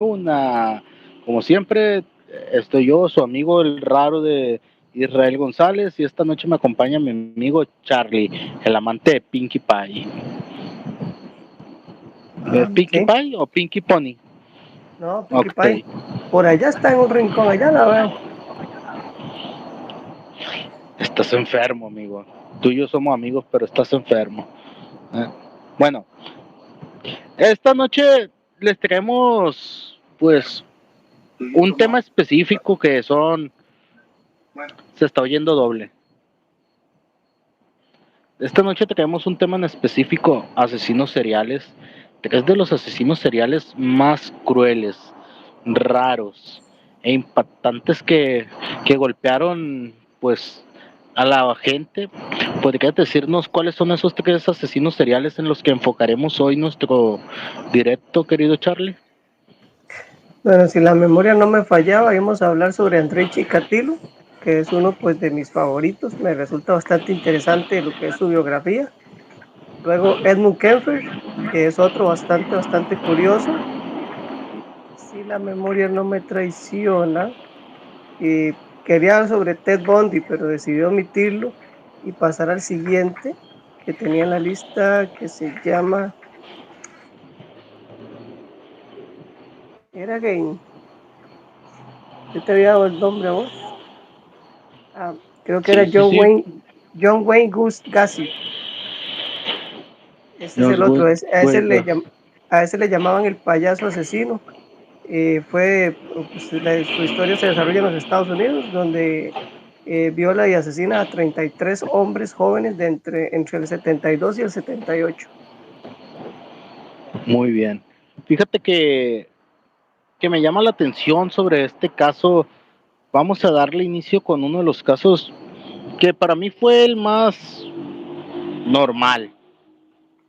una, como siempre, estoy yo, su amigo el raro de Israel González, y esta noche me acompaña mi amigo Charlie, el amante de Pinkie Pie. ¿Es Pinkie Sí, Pie o Pinkie Pony? no, Pinkie Ok, Pie. Por allá está en un rincón, allá la veo. estás enfermo, amigo. Tú y yo somos amigos, pero estás enfermo. ¿Eh? Bueno, esta noche les traemos, pues, un tema específico que son, se está oyendo doble. Esta noche traemos un tema en específico, asesinos seriales, tres de los asesinos seriales más crueles, raros e impactantes que golpearon pues a la gente. ¿Podrías decirnos cuáles son esos tres asesinos seriales en los que enfocaremos hoy nuestro directo, querido Charlie? Bueno, si la memoria no me fallaba, íbamos a hablar sobre Andrei Chikatilo, que es uno pues de mis favoritos. Me resulta bastante interesante lo que es su biografía. Luego Edmund Kemper, que es otro bastante curioso. Si la memoria no me traiciona, y quería hablar sobre Ted Bundy, pero decidí omitirlo y pasar al siguiente que tenía en la lista, que se llama, era Game. Yo te había dado el nombre a vos. Ah, creo que era Sí, sí, sí. John Wayne Gacy. Ese es Nos el otro. juega. A ese le llamaban el payaso asesino. Pues, su historia se desarrolla en los Estados Unidos, donde viola y asesina a 33 hombres jóvenes entre el 72 y el 78. Muy bien. Fíjate que me llama la atención sobre este caso. Vamos a darle inicio con uno de los casos que para mí fue el más normal,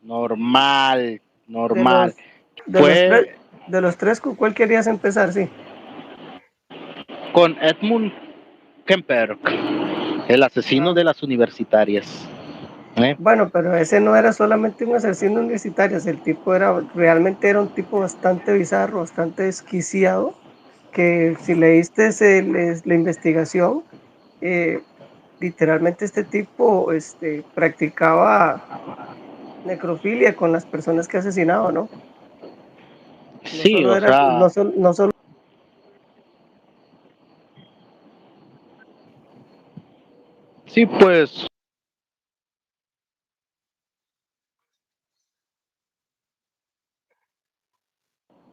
normal, De normal. los, de los tres, Fue de los tres, ¿con cuál querías empezar? Sí. con Edmund Kemper, el asesino Ah, de las universitarias. ¿Eh? bueno, pero ese no era solamente un asesino universitario, el tipo realmente era un tipo bastante bizarro, bastante desquiciado, que si leíste la investigación, eh, literalmente este tipo practicaba necrofilia con las personas que asesinaba, ¿no? No Sí, solo o era, sea, no solo sí, pues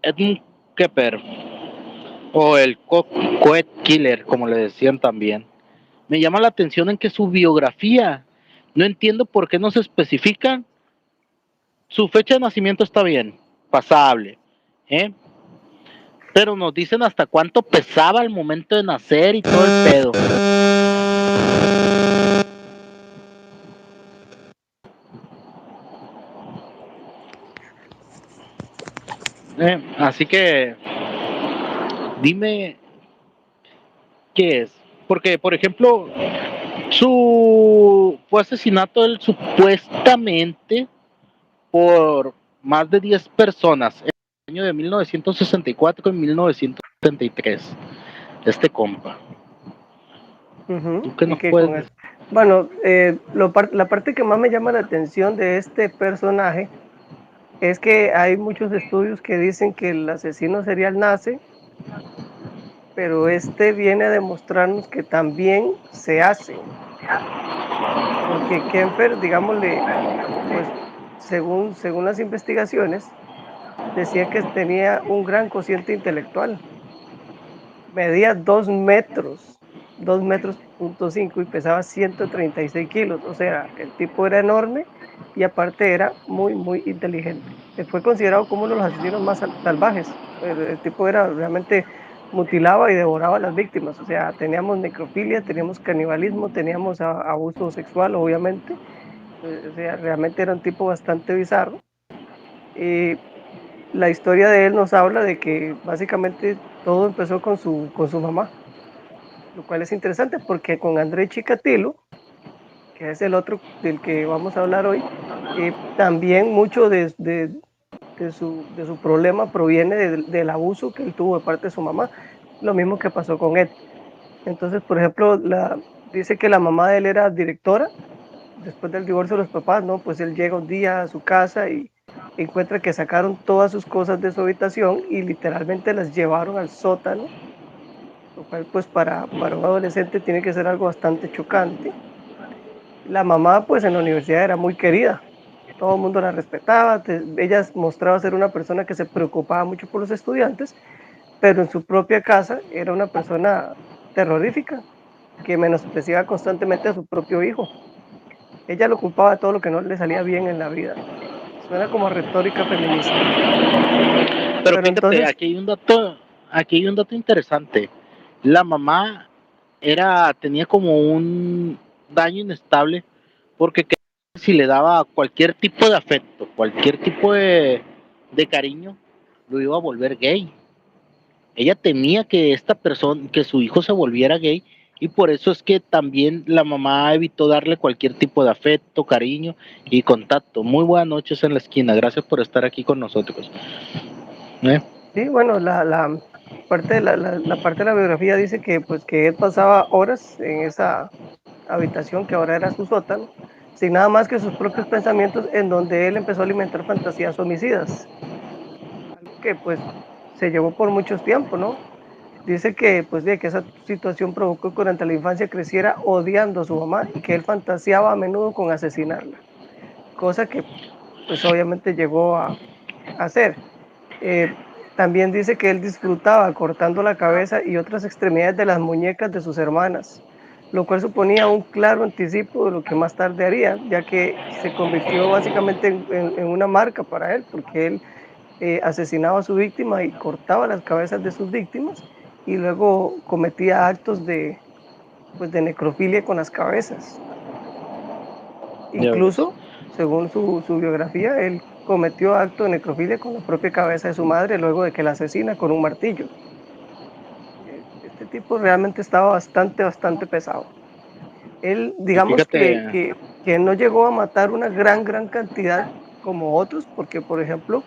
Edmund Kemper o el Coed Killer, como le decían también. Me llama la atención en que su biografía, no entiendo por qué no se especifica. Su fecha de nacimiento está bien, pasable, ¿eh? Pero nos dicen hasta cuánto pesaba al momento de nacer y todo el pedo. Así que dime qué es. Porque, por ejemplo, su fue asesinato él supuestamente por más de 10 personas en el año de 1964 y 1973. Este compa. ujú, ¿Tú qué y nos que puedes con decir? eso. Bueno, la parte que más me llama la atención de este personaje es que hay muchos estudios que dicen que el asesino serial nace, pero este viene a demostrarnos que también se hace, porque Kemper, digámosle, pues según las investigaciones, decía que tenía un gran cociente intelectual, medía 2 metros, 2 metros.5 y pesaba 136 kilos, o sea, el tipo era enorme y aparte era muy inteligente. Fue considerado como uno de los asesinos más salvajes. El tipo era realmente mutilaba y devoraba a las víctimas, o sea, teníamos necrofilia, teníamos canibalismo, teníamos abuso sexual, obviamente, o sea, realmente era un tipo bastante bizarro. Y la historia de él nos habla de que básicamente todo empezó con su mamá, lo cual es interesante porque con André Chikatilo, que es el otro del que vamos a hablar hoy, también mucho su problema proviene del abuso que él tuvo de parte de su mamá, lo mismo que pasó con Ed. Entonces, por ejemplo, dice que la mamá de él era directora, después del divorcio de los papás, ¿no? Pues él llega un día a su casa y encuentra que sacaron todas sus cosas de su habitación y literalmente las llevaron al sótano, lo cual pues para un adolescente tiene que ser algo bastante chocante. La mamá pues en la universidad era muy querida, todo el mundo la respetaba, ella mostraba ser una persona que se preocupaba mucho por los estudiantes, pero en su propia casa era una persona terrorífica, que menospreciaba constantemente a su propio hijo. Ella lo culpaba de todo lo que no le salía bien en la vida. Suena como retórica feminista. Pero Pero fíjate, entonces, aquí hay un dato interesante. La mamá tenía como un daño inestable porque si le daba cualquier tipo de afecto, cualquier tipo de cariño, lo iba a volver gay. Ella temía que esta persona, que su hijo se volviera gay, y por eso es que también la mamá evitó darle cualquier tipo de afecto, cariño y contacto. Muy buenas noches en la esquina, gracias por estar aquí con nosotros. sí, bueno, la parte de la biografía dice que, pues, que él pasaba horas en esa habitación que ahora era su sótano, sin nada más que sus propios pensamientos, en donde él empezó a alimentar fantasías homicidas, algo que pues se llevó por muchos tiempos, ¿no? Dice que, pues, que esa situación provocó que durante la infancia creciera odiando a su mamá y que él fantaseaba a menudo con asesinarla, cosa que, pues, obviamente llegó a hacer. Eh, También dice que él disfrutaba cortando la cabeza y otras extremidades de las muñecas de sus hermanas, lo cual suponía un claro anticipo de lo que más tarde haría, ya que se convirtió básicamente en una marca para él, porque él asesinaba a su víctima y cortaba las cabezas de sus víctimas y luego cometía actos pues, de necrofilia con las cabezas. Ya ves. Incluso, según su biografía, él cometió acto de necrofilia con la propia cabeza de su madre luego de que la asesina con un martillo. Este tipo realmente estaba bastante pesado. Él, Y digamos fíjate, que no llegó a matar una gran cantidad como otros, porque por ejemplo,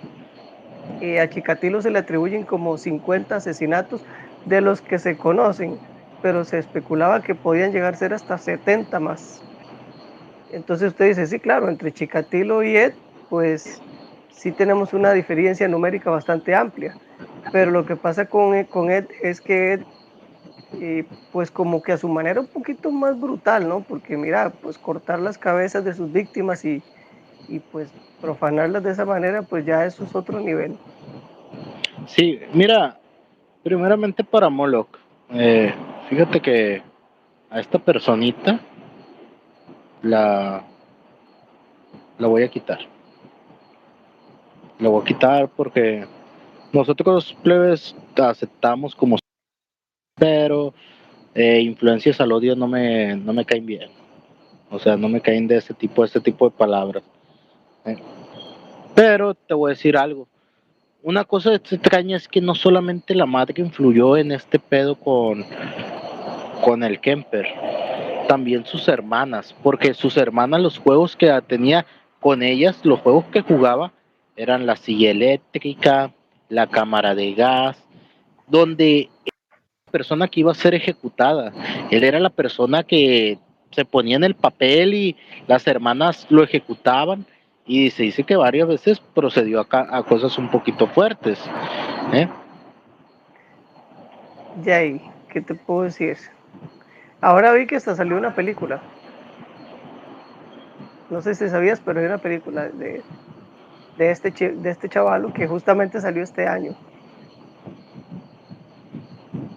a Chikatilo se le atribuyen como 50 asesinatos de los que se conocen, pero se especulaba que podían llegar a ser hasta 70 más. Entonces usted dice, sí, claro, entre Chikatilo y Ed, pues sí tenemos una diferencia numérica bastante amplia, pero lo que pasa con Ed es que Ed, pues como que a su manera un poquito más brutal, ¿no? Porque mira, pues cortar las cabezas de sus víctimas y pues profanarlas de esa manera, pues ya eso es otro nivel. sí, mira, primeramente para Moloch, eh, fíjate que a esta personita la, la voy a quitar. La voy a quitar porque nosotros los plebes aceptamos como, pero influencias al odio no me caen bien. O sea, no me caen de este tipo de palabras. ¿Eh? Pero te voy a decir algo. Una cosa extraña es que no solamente la madre influyó en este pedo con el Kemper, también sus hermanas, porque sus hermanas los juegos que tenía con ellas, los juegos que jugaba eran la silla eléctrica, la cámara de gas, donde la persona que iba a ser ejecutada, él era la persona que se ponía en el papel y las hermanas lo ejecutaban y se dice que varias veces procedió a cosas un poquito fuertes. ¿Eh? Jay, ¿qué te puedo decir? Ahora vi que hasta salió una película. No sé si sabías, pero hay una película de este chavalo que justamente salió este año.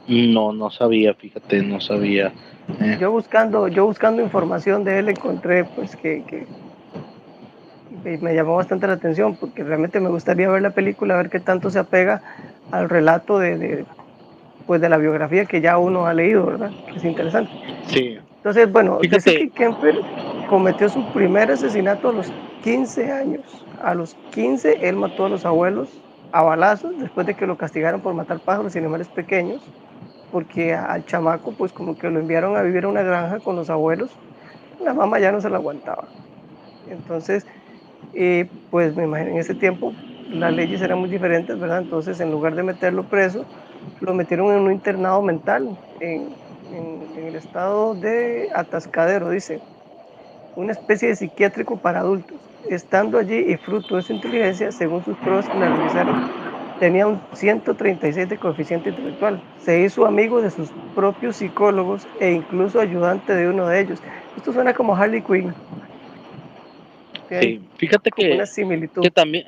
No, no sabía, fíjate, no sabía. ¿Eh? Yo buscando información de él encontré pues que me llamó bastante la atención porque realmente me gustaría ver la película, ver qué tanto se apega al relato pues de la biografía que ya uno ha leído, ¿verdad? Que es interesante. Sí, Entonces, bueno, dice fíjate, que Kemper cometió su primer asesinato a los 15 años. A los 15 él mató a los abuelos a balazos después de que lo castigaron por matar pájaros y animales pequeños, porque al chamaco pues como que lo enviaron a vivir a una granja con los abuelos. La mamá ya no se la aguantaba. Entonces, pues me imagino en ese tiempo las leyes eran muy diferentes, ¿verdad? Entonces, en lugar de meterlo preso, lo metieron en un internado mental en el estado de Atascadero, dice, una especie de psiquiátrico para adultos. Estando allí y fruto de su inteligencia, según sus pruebas que le realizaron, tenía un 136 de coeficiente intelectual. Se hizo amigo de sus propios psicólogos e incluso ayudante de uno de ellos. Esto suena como Harley Quinn. Hay Sí, fíjate como una que similitud. también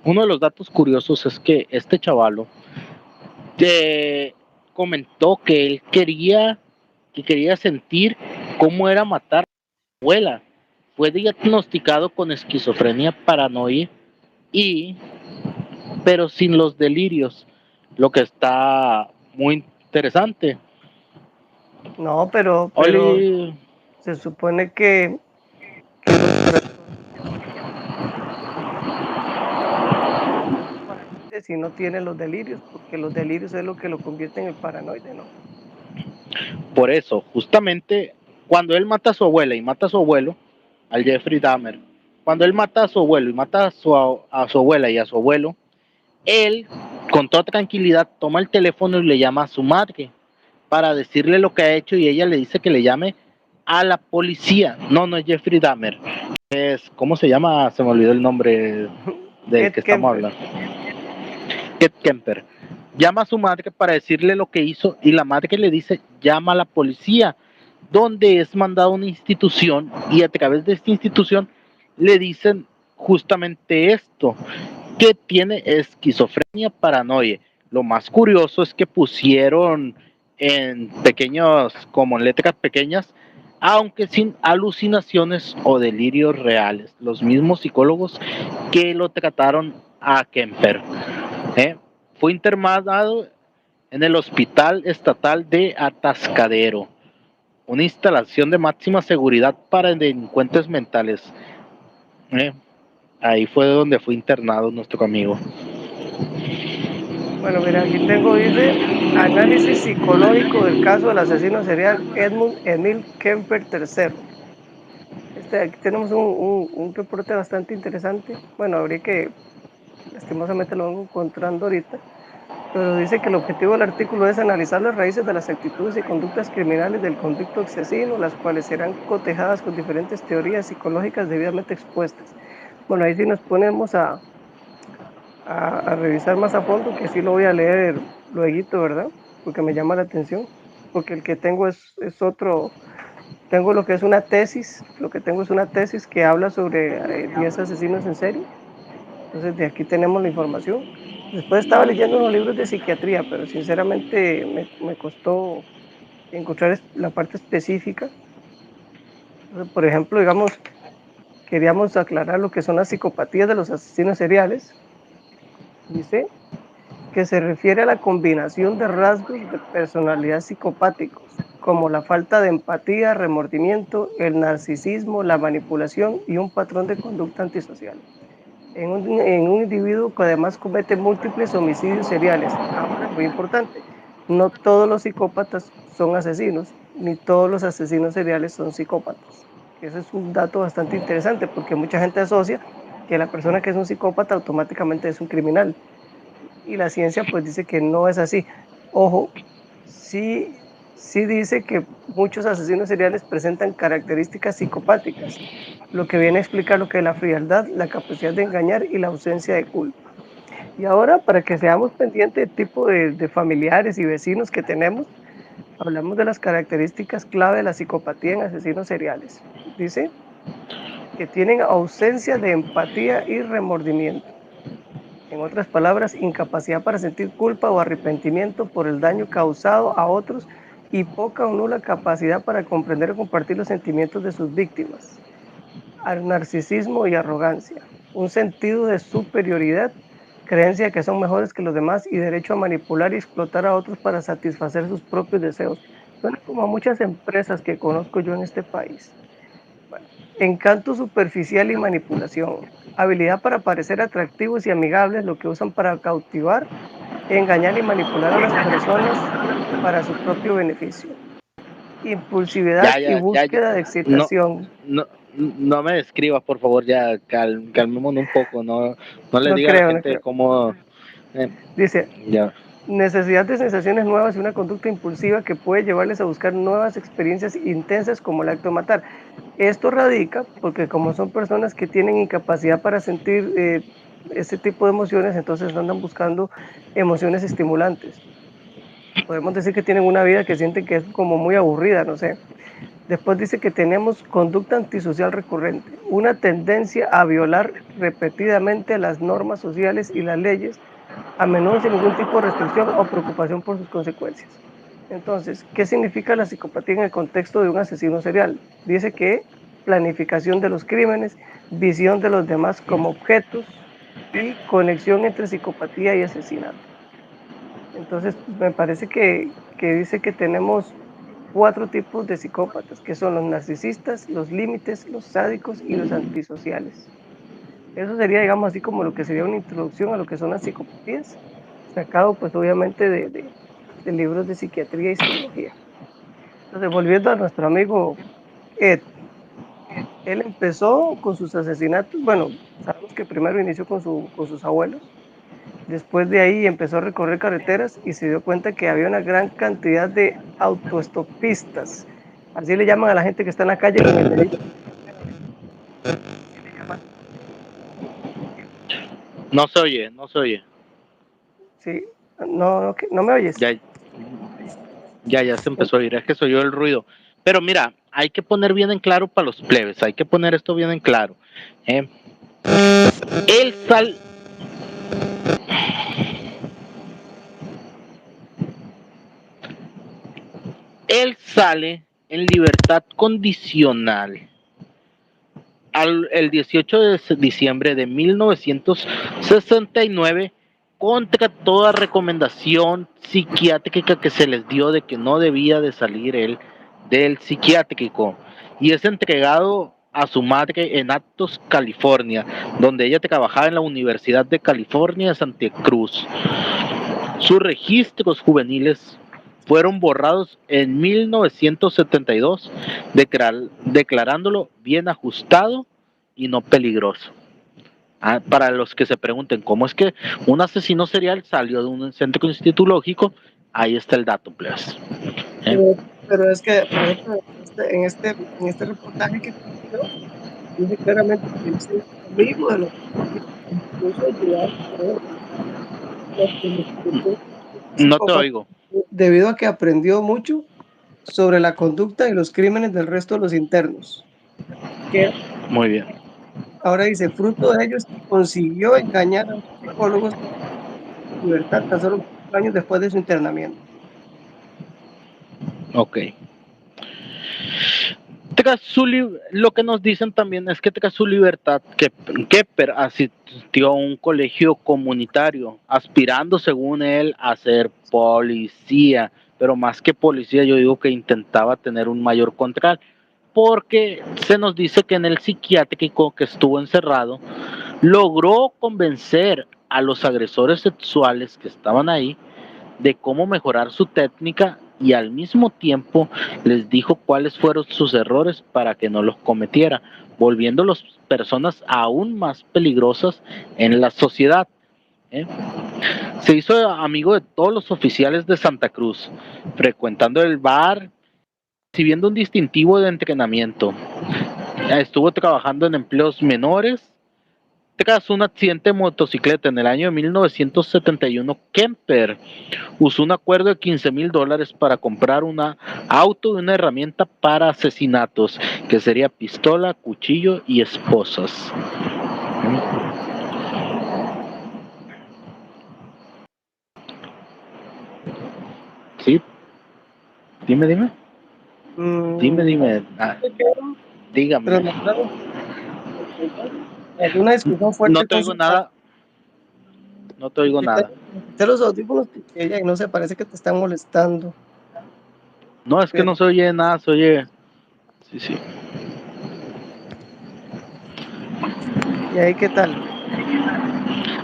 uno de los datos curiosos es que este chavalo comentó que él quería sentir cómo era matar a su abuela. Fue diagnosticado con esquizofrenia paranoia y pero sin los delirios, lo que está muy interesante. Pero Oli, se supone que los trastornos que tiene paranoide si no tiene los delirios, porque los delirios es lo que lo convierte en el paranoide, ¿no? por eso, justamente cuando él mata a su abuela y mata a su abuelo, al Jeffrey Dahmer, cuando él mata a su abuelo y mata a su abuela y a su abuelo, él, con toda tranquilidad, toma el teléfono y le llama a su madre para decirle lo que ha hecho y ella le dice que le llame a la policía. No, no es Jeffrey Dahmer. Es, ¿cómo se llama? Se me olvidó el nombre del Ed que estamos Kemper. hablando. Ted Kemper. Llama a su madre para decirle lo que hizo y la madre le dice, llama a la policía, donde es mandado a una institución y a través de esta institución le dicen justamente esto, que tiene esquizofrenia paranoia. Lo más curioso es que pusieron en pequeños, como en letras pequeñas, aunque sin alucinaciones o delirios reales. Los mismos psicólogos que lo trataron a Kemper. ¿eh? Fue internado en el Hospital Estatal de Atascadero, una instalación de máxima seguridad para delincuentes mentales. ¿eh? Ahí fue donde fue internado nuestro amigo. Bueno, mira, aquí tengo, dice, análisis psicológico del caso del asesino serial Edmund Emil Kemper III. Aquí tenemos un reporte bastante interesante. Bueno, habría que, lastimosamente lo vengo encontrando ahorita, pero dice que el objetivo del artículo es analizar las raíces de las actitudes y conductas criminales del conducto asesino, las cuales serán cotejadas con diferentes teorías psicológicas debidamente expuestas. Bueno, ahí sí nos ponemos a revisar más a fondo, que sí lo voy a leer luego, ¿verdad? Porque me llama la atención, porque el que tengo es otro, tengo lo que es una tesis, lo que tengo es una tesis que habla sobre 10 asesinos en serie. Entonces de aquí tenemos la información. Después estaba leyendo unos libros de psiquiatría, pero sinceramente me costó encontrar la parte específica. Entonces, por ejemplo, digamos, queríamos aclarar lo que son las psicopatías de los asesinos seriales. Dice que se refiere a la combinación de rasgos de personalidad psicopáticos, como la falta de empatía, remordimiento, el narcisismo, la manipulación y un patrón de conducta antisocial. En un individuo que además comete múltiples homicidios seriales. Ahora, muy importante, no todos los psicópatas son asesinos, ni todos los asesinos seriales son psicópatas. Ese es un dato bastante interesante porque mucha gente asocia que la persona que es un psicópata automáticamente es un criminal. Y la ciencia pues dice que no es así. Ojo, sí, sí dice que muchos asesinos seriales presentan características psicopáticas, lo que viene a explicar lo que es la frialdad, la capacidad de engañar y la ausencia de culpa. Y ahora, para que seamos pendientes del tipo de familiares y vecinos que tenemos, hablamos de las características clave de la psicopatía en asesinos seriales. Dice que tienen ausencia de empatía y remordimiento. En otras palabras, incapacidad para sentir culpa o arrepentimiento por el daño causado a otros y poca o nula capacidad para comprender o compartir los sentimientos de sus víctimas. Al narcisismo y arrogancia, un sentido de superioridad, creencia de que son mejores que los demás y derecho a manipular y explotar a otros para satisfacer sus propios deseos. Suena como a muchas empresas que conozco yo en este país. Bueno, encanto superficial y manipulación, habilidad para parecer atractivos y amigables, lo que usan para cautivar, engañar y manipular a las personas para su propio beneficio. Impulsividad Ya, y ya, ya, ya. búsqueda de No, excitación. no. no me describas, por favor, ya calmémonos un poco, no le No diga a la creo, no gente creo. cómo... Dice, ya. necesidad de sensaciones nuevas y una conducta impulsiva que puede llevarles a buscar nuevas experiencias intensas como el acto de matar. Esto radica porque como son personas que tienen incapacidad para sentir ese tipo de emociones, entonces andan buscando emociones estimulantes. Podemos decir que tienen una vida que sienten que es como muy aburrida, no sé. Después dice que tenemos conducta antisocial recurrente, una tendencia a violar repetidamente las normas sociales y las leyes, a menudo sin ningún tipo de restricción o preocupación por sus consecuencias. Entonces, ¿qué significa la psicopatía en el contexto de un asesino serial? Dice que planificación de los crímenes, visión de los demás como objetos y conexión entre psicopatía y asesinato. Entonces, pues, me parece que dice que tenemos 4 tipos de psicópatas, que son los narcisistas, los límites, los sádicos y los antisociales. Eso sería, digamos, así como lo que sería una introducción a lo que son las psicopatías, sacado pues obviamente de libros de psiquiatría y psicología. Entonces, volviendo a nuestro amigo Ed, él empezó con sus asesinatos, bueno, sabemos que primero inició con sus abuelos, después de ahí empezó a recorrer carreteras y se dio cuenta que había una gran cantidad de autoestopistas. Así le llaman a la gente que está en la calle con el dedito. Así le llaman. No se oye, no se oye. Sí, no, no, no me oyes. Ya, ya se empezó a oír, es que se oyó el ruido. Pero mira, hay que poner bien en claro para los plebes, hay que poner esto bien en claro. ¿eh? Él sal... Él sale en libertad condicional el 18 de diciembre de 1969 contra toda recomendación psiquiátrica que se les dio de que no debía de salir él del psiquiátrico y es entregado a su madre en Actos, California, donde ella trabajaba en la Universidad de California de Santa Cruz. Sus registros juveniles fueron borrados en 1972, declarándolo bien ajustado y no peligroso. Para los que se pregunten cómo es que un asesino serial salió de un centro institulógico, ahí está el dato, please. Pero es que, por ejemplo, en este reportaje que te digo, dice claramente que él se hizo amigo de los incluso ayudar a los que No te oigo. debido a que aprendió mucho sobre la conducta y los crímenes del resto de los internos. Que Muy bien. ahora dice, fruto de ello es que consiguió engañar a los psicólogos en libertad tan solo 4 años después de su internamiento. Ok. Lo que nos dicen también es que tras su libertad, Kepper asistió a un colegio comunitario, aspirando, según él, a ser policía, pero más que policía, yo digo que intentaba tener un mayor control, porque se nos dice que en el psiquiátrico que estuvo encerrado, logró convencer a los agresores sexuales que estaban ahí de cómo mejorar su técnica y al mismo tiempo les dijo cuáles fueron sus errores para que no los cometiera, volviéndolos personas aún más peligrosas en la sociedad. ¿eh? Se hizo amigo de todos los oficiales de Santa Cruz, frecuentando el bar, recibiendo un distintivo de entrenamiento. Estuvo trabajando en empleos menores. Tras un accidente de motocicleta en el año de 1971, Kemper usó un acuerdo de $15,000 para comprar un auto y una herramienta para asesinatos, que sería pistola, cuchillo y esposas. ¿Sí? Dime. Dime. Pero Dígame. me acuerdo, alguna discusión No fuerte te con oigo su padre. nada. No te oigo nada. Quité los audífonos porque ella, y no sé, parece que te están molestando. No, es que Pero, no se oye nada, se oye. Sí. ¿y ahí qué tal?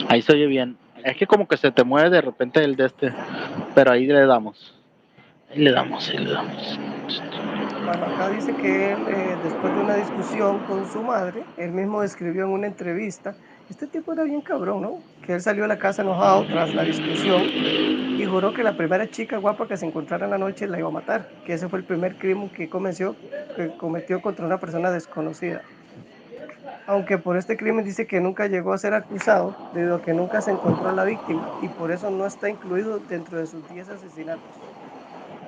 Ahí se oye bien. Es que como que se te mueve de repente el de este. Pero ahí le damos. Ahí le damos. Bueno, acá dice que él, después de una discusión con su madre, él mismo describió en una entrevista, este tipo era bien cabrón, ¿no? Que él salió de la casa enojado tras la discusión y juró que la primera chica guapa que se encontrara en la noche la iba a matar, que ese fue el primer crimen que cometió contra una persona desconocida. Aunque por este crimen dice que nunca llegó a ser acusado, debido a que nunca se encontró a la víctima y por eso no está incluido dentro de sus 10 asesinatos.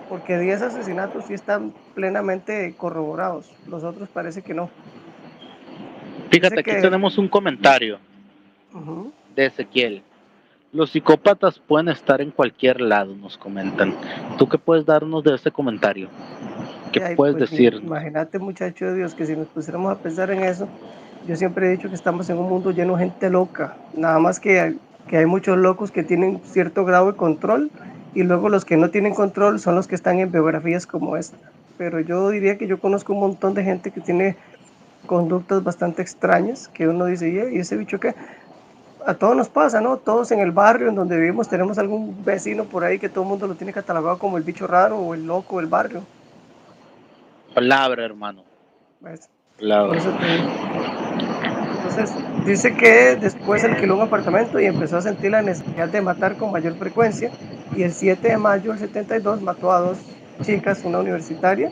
Porque 10 asesinatos sí están plenamente corroborados, los otros parece que no. Fíjate, Dice aquí que tenemos un comentario uh-huh, de Ezequiel. Los psicópatas pueden estar en cualquier lado, nos comentan. ¿Tú qué puedes darnos de ese comentario? ¿Qué puedes pues decirnos? imagínate, muchacho de Dios, que si nos pusiéramos a pensar en eso, yo siempre he dicho que estamos en un mundo lleno de gente loca, nada más que hay muchos locos que tienen cierto grado de control y luego los que no tienen control son los que están en biografías como esta. Pero yo diría que yo conozco un montón de gente que tiene conductas bastante extrañas, que uno dice, ¿y ese bicho qué? A todos nos pasa, ¿no? Todos en el barrio en donde vivimos tenemos algún vecino por ahí que todo el mundo lo tiene catalogado como el bicho raro o el loco del barrio. Palabra, hermano. ¿Ves? Por Palabra. eso te digo. Entonces, dice que después alquiló un apartamento y empezó a sentir la necesidad de matar con mayor frecuencia. Y el 7 de mayo del 72 mató a dos chicas, una universitaria,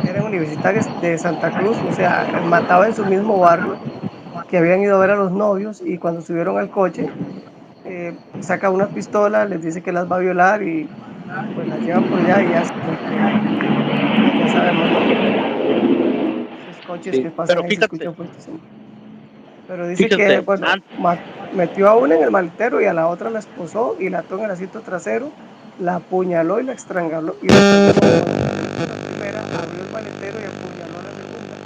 eran universitarias de Santa Cruz, o sea, mataba en su mismo barrio, que habían ido a ver a los novios y cuando subieron al coche, saca una pistola, les dice que las va a violar y pues las lleva por allá y hace lo que, pues ya sabemos, ¿no? Esos coches Sí, que pasan pero ahí se fíjate, escuchan fuertísimo. Pero dice que, fíjate, bueno, metió a una en el maletero y a la otra la esposó y la ató en el asiento trasero, la apuñaló y la estranguló de nuevo. Mató a la primera, abrió el maletero y apuñaló a la segunda.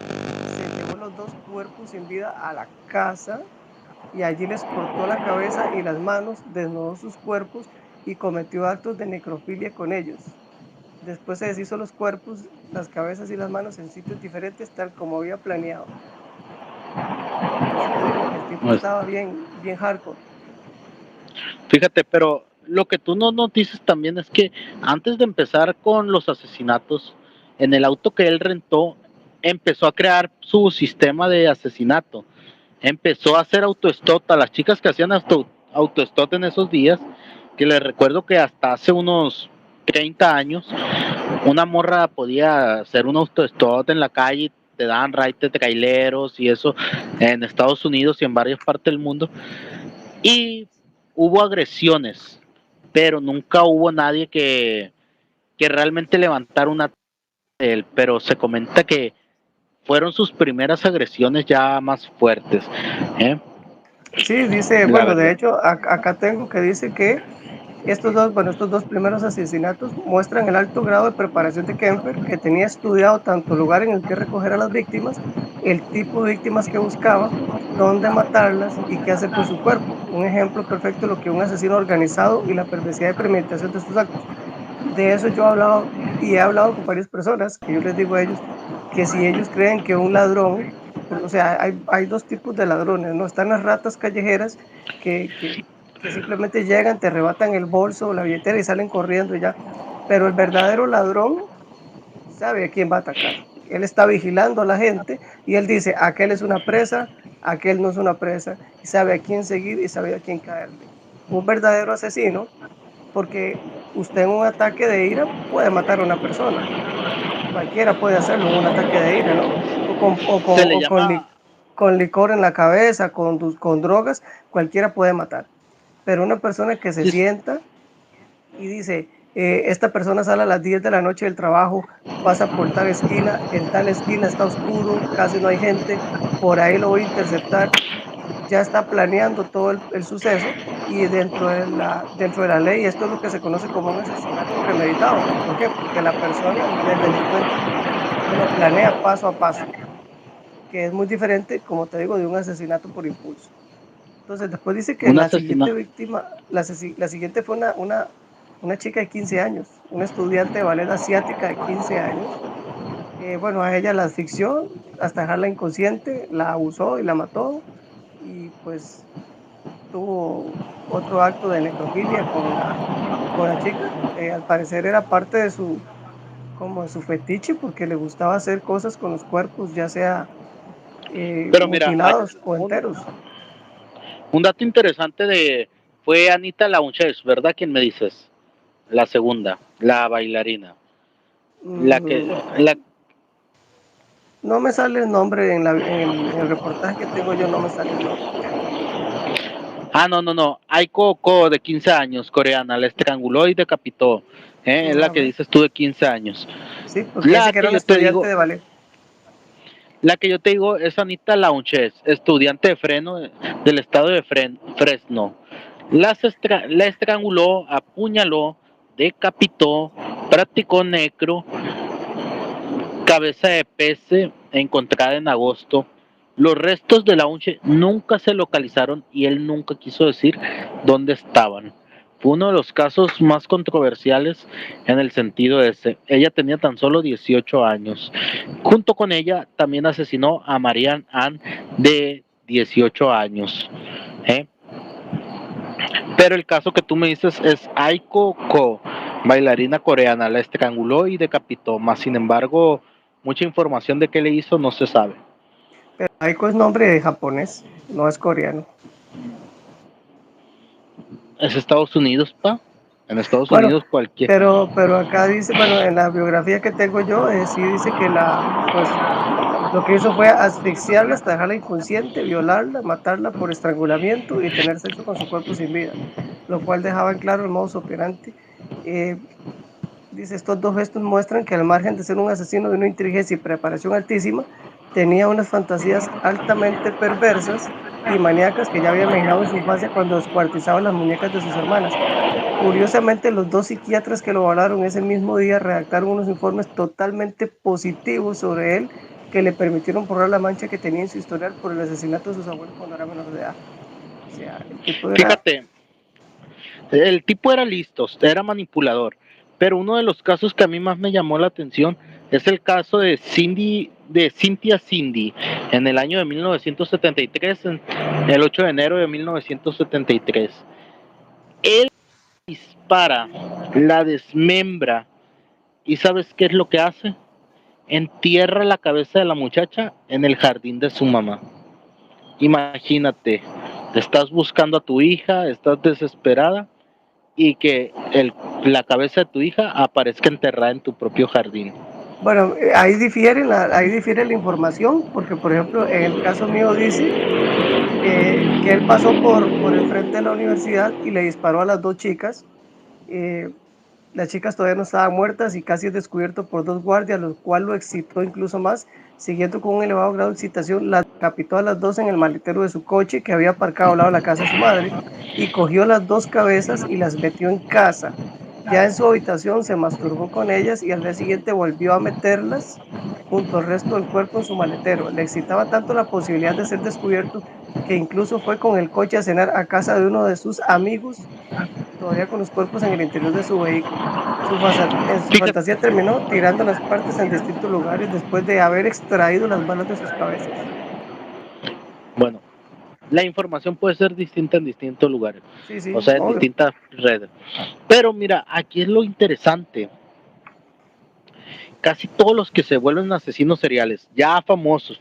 Se llevó los dos cuerpos sin vida a la casa y allí les cortó la cabeza y las manos, desnudó sus cuerpos y cometió actos de necrofilia con ellos. Después se deshizo los cuerpos, las cabezas y las manos en sitios diferentes, tal como había planeado. Por eso te digo que el tipo pues, estaba bien, bien hardcore. fíjate, pero lo que tú no nos dices también es que antes de empezar con los asesinatos, en el auto que él rentó, empezó a crear su sistema de asesinato. Empezó a hacer autostop a las chicas que hacían autostop en esos días, que les recuerdo que hasta hace unos 30 años una morra podía hacer un autostop en la calle, te daban ride de traileros y eso en Estados Unidos y en varias partes del mundo. Y hubo agresiones, pero nunca hubo nadie que realmente levantara una de él, pero se comenta que fueron sus primeras agresiones ya más fuertes, ¿eh? Sí, dice, La bueno, de verdad. hecho, acá tengo que dice que estos dos primeros asesinatos muestran el alto grado de preparación de Kemper, que tenía estudiado tanto el lugar en el que recoger a las víctimas, el tipo de víctimas que buscaba, dónde matarlas y qué hacer con su cuerpo. Un ejemplo perfecto de lo que un asesino organizado y la perversidad de premeditación de estos actos. De eso yo he hablado y he hablado con varias personas que yo les digo a ellos que si ellos creen que un ladrón, o sea, hay dos tipos de ladrones, ¿no? Están las ratas callejeras que, que, que simplemente llegan, te arrebatan el bolso o la billetera y salen corriendo y ya. Pero el verdadero ladrón sabe a quién va a atacar. Él está vigilando a la gente y él dice, aquel es una presa, aquel no es una presa, y sabe a quién seguir y sabe a quién caerle. Un verdadero asesino, porque usted en un ataque de ira puede matar a una persona, cualquiera puede hacerlo en un ataque de ira, ¿no? O con, o con, Se le o con, llama, con licor en la cabeza, con drogas, cualquiera puede matar. Pero una persona que se sí, sienta y dice, esta persona sale a las 10 de la noche del trabajo, pasa por tal esquina, en tal esquina está oscuro, casi no hay gente, por ahí lo voy a interceptar, ya está planeando todo el suceso y dentro de la ley esto es lo que se conoce como un asesinato premeditado. ¿Por qué? Porque la persona, el delincuente, lo planea paso a paso, que es muy diferente, como te digo, de un asesinato por impulso. Entonces, después dice que un la siguiente asesinato. víctima, la siguiente fue una chica de 15 años, una estudiante de ballet asiática de 15 años. Bueno, a ella la asfixió hasta dejarla inconsciente, la abusó y la mató. Y pues tuvo otro acto de necrofilia con la chica. Al parecer era parte como su fetiche, porque le gustaba hacer cosas con los cuerpos, ya sea Pero mira, mutilados o enteros. un dato interesante fue Anita Launches, ¿verdad? ¿Quién me dices? La segunda, la bailarina. La que, Mm, la, no me sale el nombre en el reportaje que tengo yo, no me sale el nombre. no. Aiko Ko, de 15 años, coreana, la estranguló y decapitó. Es la A que ver. dices tú de 15 años. Sí, porque dice La que era que un yo te estudiante digo, de ballet. la que yo te digo es Anita Launches, estudiante de freno del estado de Fresno. La estranguló, apuñaló, decapitó, practicó necro, cabeza de pez encontrada en agosto. Los restos de la unche nunca se localizaron y él nunca quiso decir dónde estaban. Fue uno de los casos más controversiales en el sentido ese. Ella tenía tan solo 18 años. Junto con ella también asesinó a Marianne Ann de 18 años. ¿eh? Pero el caso que tú me dices es Aiko Ko, bailarina coreana, la estranguló y decapitó. Más sin embargo, mucha información de qué le hizo no se sabe. Pero Aiko es nombre de japonés, no es coreano. Es Estados Unidos, pa. En Estados Bueno, Unidos cualquier. pero acá dice, bueno, en la biografía que tengo yo, sí dice que pues lo que hizo fue asfixiarla hasta dejarla inconsciente, violarla, matarla por estrangulamiento y tener sexo con su cuerpo sin vida, lo cual dejaba en claro el modus operandi. Eh, Dice, estos dos gestos muestran que al margen de ser un asesino de una inteligencia y preparación altísima, tenía unas fantasías altamente perversas y maníacas que ya había imaginado en su infancia cuando descuartizaba las muñecas de sus hermanas. Curiosamente, los dos psiquiatras que lo avalaron ese mismo día redactaron unos informes totalmente positivos sobre él que le permitieron borrar la mancha que tenía en su historial por el asesinato de sus abuelos cuando era menor de edad. O sea, el tipo era... Fíjate, el tipo era listo, era manipulador. Pero uno de los casos que a mí más me llamó la atención es el caso de Cynthia Cindy, en el año de 1973, el 8 de enero de 1973. Él dispara, la desmembra y ¿sabes qué es lo que hace? Entierra la cabeza de la muchacha en el jardín de su mamá. Imagínate, estás buscando a tu hija, estás desesperada y que la cabeza de tu hija aparezca enterrada en tu propio jardín. Bueno, ahí difiere la información, porque por ejemplo, en el caso mío dice que él pasó por el frente de la universidad y le disparó a las dos chicas. eh, las chicas todavía no estaban muertas y casi es descubierto por dos guardias, lo cual lo excitó incluso más. Siguiendo con un elevado grado de excitación, las decapitó a las dos en el maletero de su coche que había aparcado al lado de la casa de su madre y cogió las dos cabezas y las metió en casa. Ya en su habitación se masturbó con ellas y al día siguiente volvió a meterlas junto al resto del cuerpo en su maletero. Le excitaba tanto la posibilidad de ser descubierto que incluso fue con el coche a cenar a casa de uno de sus amigos, todavía con los cuerpos en el interior de su vehículo. En su Fíjate, fantasía terminó tirando las partes en distintos lugares después de haber extraído las balas de sus cabezas. bueno, la información puede ser distinta en distintos lugares, Sí, o sí, sea, en obvio. distintas redes. Pero mira, aquí es lo interesante. Casi todos los que se vuelven asesinos seriales, ya famosos,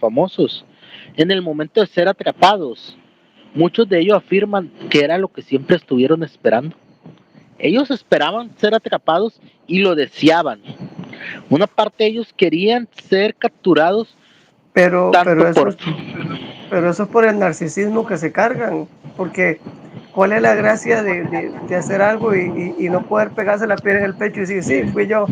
en el momento de ser atrapados, muchos de ellos afirman que era lo que siempre estuvieron esperando. Ellos esperaban ser atrapados y lo deseaban. Una parte de ellos querían ser capturados Pero, tanto pero eso por... es, pero eso es por el narcisismo que se cargan, porque ¿cuál es la gracia de hacer algo y no poder pegarse la piel en el pecho y decir, sí, fui yo?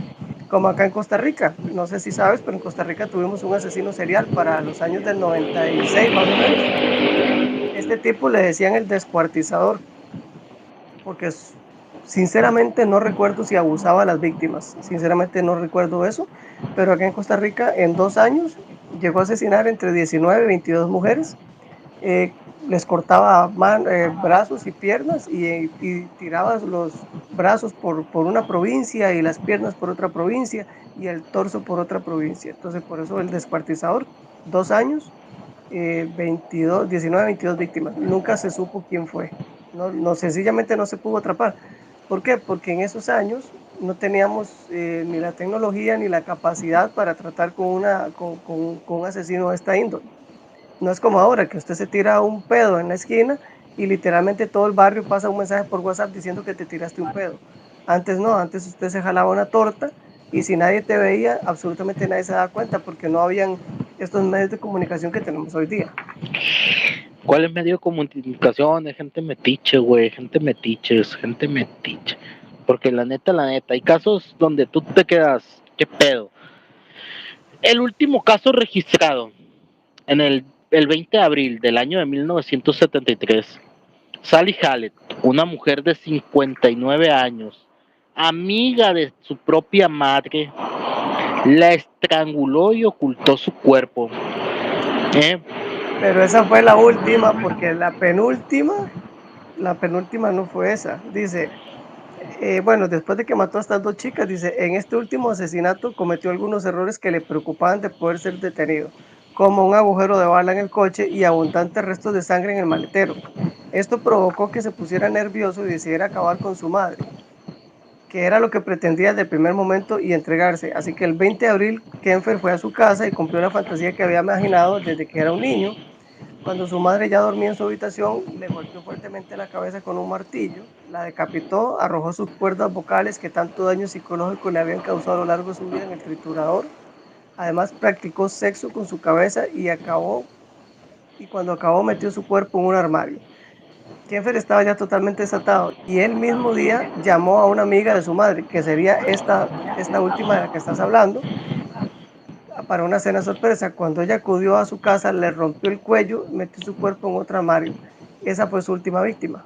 Como acá en Costa Rica, no sé si sabes, pero en Costa Rica tuvimos un asesino serial para los años del 96 más o menos. Este tipo le decían el descuartizador, porque sinceramente no recuerdo si abusaba a las víctimas, sinceramente no recuerdo eso, pero acá en Costa Rica en 2 años llegó a asesinar entre 19 y 22 mujeres, les cortaba brazos y piernas y tiraba los brazos por una provincia y las piernas por otra provincia y el torso por otra provincia. Entonces por eso el descuartizador, 2 años, 22, 19, 22 víctimas. Nunca se supo quién fue. No, no, sencillamente no se pudo atrapar. ¿Por qué? Porque en esos años no teníamos ni la tecnología ni la capacidad para tratar con un asesino de esta índole. No es como ahora, que usted se tira un pedo en la esquina y literalmente todo el barrio pasa un mensaje por WhatsApp diciendo que te tiraste un pedo. Antes no, antes usted se jalaba una torta y si nadie te veía, absolutamente nadie se daba cuenta porque no habían estos medios de comunicación que tenemos hoy día. ¿Cuál es medio de comunicación? Es gente metiche, güey, gente metiche, es gente metiche. Porque la neta, hay casos donde tú te quedas, ¿qué pedo? El último caso registrado en el 20 de abril del año de 1973, Sally Hallett, una mujer de 59 años, amiga de su propia madre, la estranguló y ocultó su cuerpo. ¿Eh? Pero esa fue la última, porque la penúltima no fue esa. Dice, bueno, después de que mató a estas dos chicas, dice, en este último asesinato cometió algunos errores que le preocupaban de poder ser detenido, como un agujero de bala en el coche y abundantes restos de sangre en el maletero. Esto provocó que se pusiera nervioso y decidiera acabar con su madre, que era lo que pretendía desde el primer momento y entregarse. Así que el 20 de abril, Kenfer fue a su casa y cumplió la fantasía que había imaginado desde que era un niño. Cuando su madre ya dormía en su habitación, le golpeó fuertemente la cabeza con un martillo, la decapitó, arrojó sus cuerdas vocales que tanto daño psicológico le habían causado a lo largo de su vida en el triturador. Además, practicó sexo con su cabeza y cuando acabó metió su cuerpo en un armario. Kenfer estaba ya totalmente desatado y el mismo día llamó a una amiga de su madre, que sería esta última de la que estás hablando, para una cena sorpresa. Cuando ella acudió a su casa, le rompió el cuello, metió su cuerpo en otro armario. Esa fue su última víctima.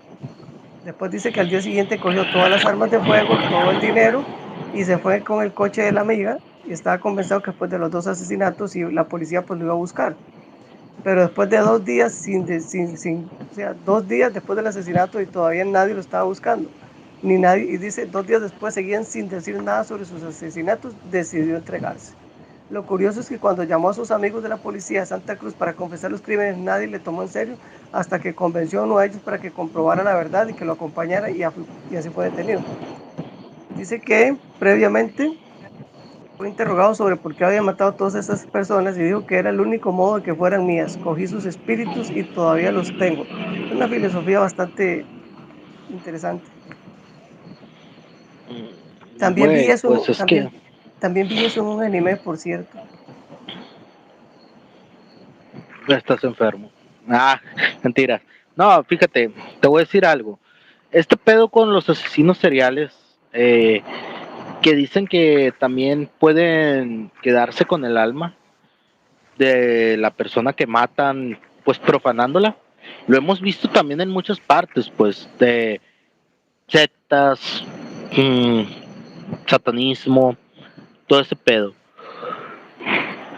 Después dice que al día siguiente cogió todas las armas de fuego, todo el dinero y se fue con el coche de la amiga y estaba convencido que después de los dos asesinatos y la policía pues lo iba a buscar. Pero después de 2 días, o sea, 2 días después del asesinato y todavía nadie lo estaba buscando. Ni nadie, y dice, 2 días después seguían sin decir nada sobre sus asesinatos, decidió entregarse. Lo curioso es que cuando llamó a sus amigos de la policía de Santa Cruz para confesar los crímenes, nadie le tomó en serio hasta que convenció a uno de ellos para que comprobara la verdad y que lo acompañara y así fue detenido. Dice que previamente fue interrogado sobre por qué había matado a todas esas personas y dijo que era el único modo de que fueran mías. Cogí sus espíritus y todavía los tengo. Es una filosofía bastante interesante. También vi Güey, pues eso, es que también vi eso en un anime, por cierto. estás enfermo. Ah, mentiras. No, fíjate, te voy a decir algo. Este pedo con los asesinos seriales, que dicen que también pueden quedarse con el alma de la persona que matan, pues profanándola. Lo hemos visto también en muchas partes, pues, de sectas, mmm, satanismo, todo ese pedo.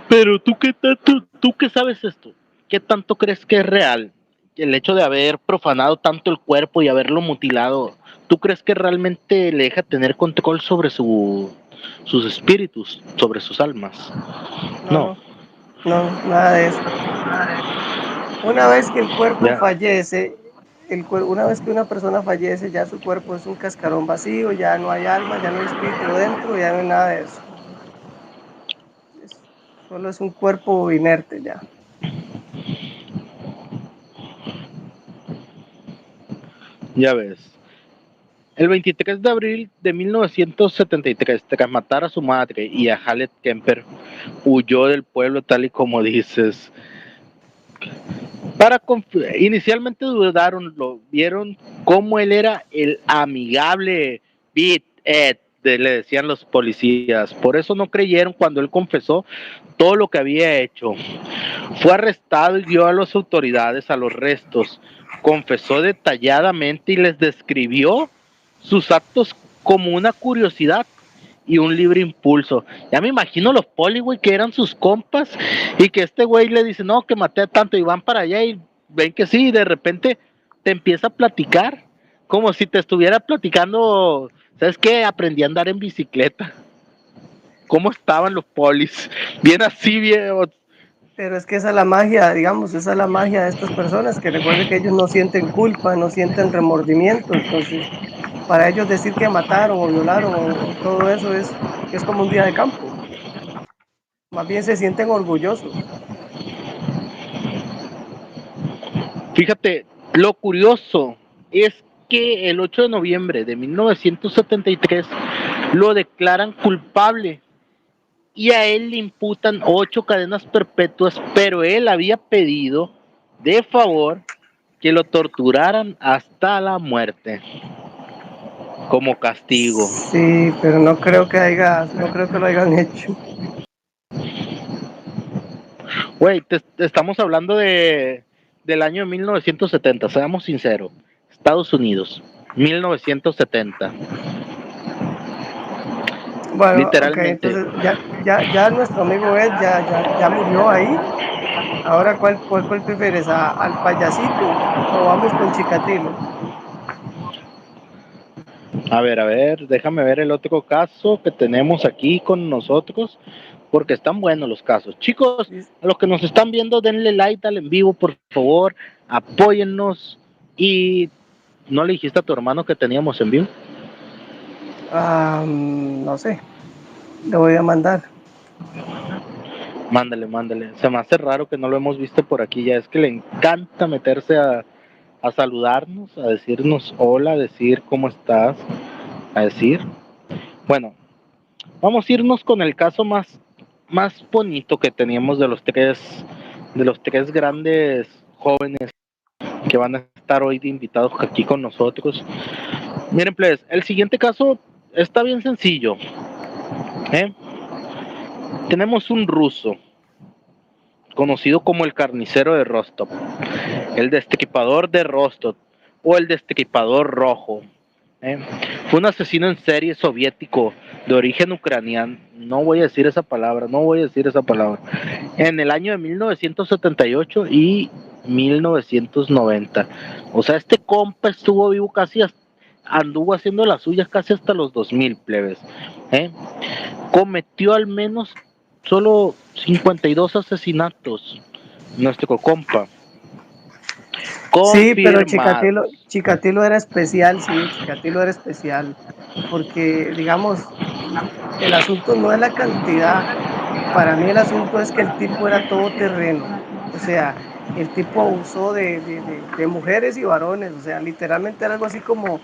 Pero tú qué sabes esto, ¿qué tanto crees que es real? El hecho de haber profanado tanto el cuerpo y haberlo mutilado, ¿tú crees que realmente le deja tener control sobre sus espíritus, sobre sus almas? No, No, no, no, nada de eso. Una vez que el cuerpo ya, fallece, una vez que una persona fallece, ya su cuerpo es un cascarón vacío, ya no hay alma, ya no hay espíritu dentro, ya no hay nada de eso. Es- Solo es un cuerpo inerte ya. ya ves. El 23 de abril de 1973, tras matar a su madre y a Halle Kemper, huyó del pueblo tal y como dices. Inicialmente dudaron, lo vieron como él era el amigable Beat Ed, le decían los policías. Por eso no creyeron cuando él confesó todo lo que había hecho. Fue arrestado y dio a las autoridades a los restos. Confesó detalladamente y les describió sus actos como una curiosidad y un libre impulso. Ya me imagino los poli, güey, que eran sus compas y que este güey le dice, no, que maté a tanto y van para allá y ven que sí, y de repente te empieza a platicar, como si te estuviera platicando, ¿sabes qué? Aprendí a andar en bicicleta. ¿Cómo estaban los polis? Bien así, bien. Pero es que esa es la magia, digamos, esa es la magia de estas personas, que recuerde que ellos no sienten culpa, no sienten remordimiento, entonces para ellos decir que mataron o violaron o todo eso es como un día de campo. Más bien se sienten orgullosos. Fíjate, lo curioso es que el 8 de noviembre de 1973 lo declaran culpable y a él le imputan 8 cadenas perpetuas, pero él había pedido de favor que lo torturaran hasta la muerte como castigo. Sí, pero no creo que lo hayan hecho. Güey, te estamos hablando del año 1970, seamos sinceros. Estados Unidos, 1970. Bueno, ok, Literalmente. entonces ya nuestro amigo Ed ya murió ahí. Ahora, ¿cuál prefieres? ¿Al payasito o vamos con Chikatilo? A ver, déjame ver el otro caso que tenemos aquí con nosotros, porque están buenos los casos. Chicos, a los que nos están viendo, denle like al en vivo, por favor, apóyennos. Y ¿no le dijiste a tu hermano que teníamos en vivo? No sé, le voy a mandar. Mándale. Se me hace raro que no lo hemos visto por aquí. Ya es que le encanta meterse a saludarnos, a decirnos hola, a decir cómo estás, a decir. Bueno, vamos a irnos con el caso más bonito que teníamos de los tres grandes jóvenes que van a estar hoy de invitados aquí con nosotros. Miren, pues, el siguiente caso está bien sencillo. ¿eh? Tenemos un ruso conocido como el carnicero de Rostov, el destripador de Rostov o el destripador rojo. ¿eh? Fue un asesino en serie soviético de origen ucraniano. No voy a decir esa palabra. En el año de 1978 y 1990. O sea, este compa estuvo vivo anduvo haciendo las suyas casi hasta los 2000 plebes. ¿eh? Cometió al menos solo 52 asesinatos. Nuestro compa. Sí, pero Confirmados. Chikatilo era especial, sí, Chikatilo era especial, porque digamos, el asunto no es la cantidad, para mí el asunto es que el tipo era todoterreno, o sea, el tipo abusó de mujeres y varones, o sea, literalmente era algo así como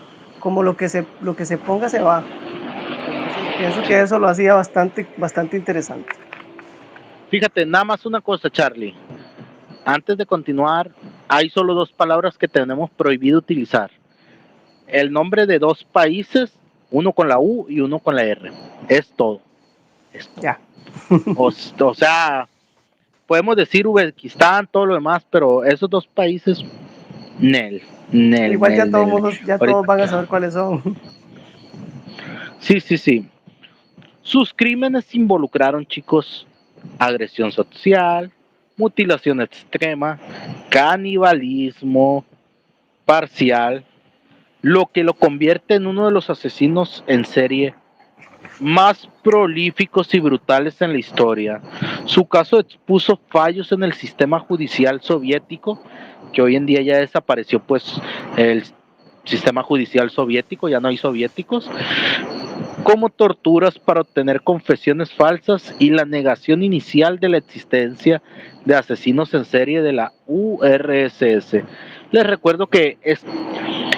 lo que se ponga se va. Entonces pienso que eso lo hacía bastante interesante. Fíjate, nada más una cosa, Charlie. Antes de continuar, hay solo dos palabras que tenemos prohibido utilizar. El nombre de dos países, uno con la U y uno con la R. Es todo. Es todo. Ya. O sea, podemos decir Uzbekistán, todo lo demás, pero esos dos países, Nel, Nel, Igual ya Nel, Nel. ya todos Ahorita. van a saber cuáles son. Sí. Sus crímenes involucraron, chicos, agresión social, mutilación extrema, canibalismo parcial, lo que lo convierte en uno de los asesinos en serie más prolíficos y brutales en la historia. Su caso expuso fallos en el sistema judicial soviético, que hoy en día ya desapareció, pues el sistema judicial soviético, ya no hay soviéticos, como torturas para obtener confesiones falsas y la negación inicial de la existencia de asesinos en serie de la URSS. Les recuerdo que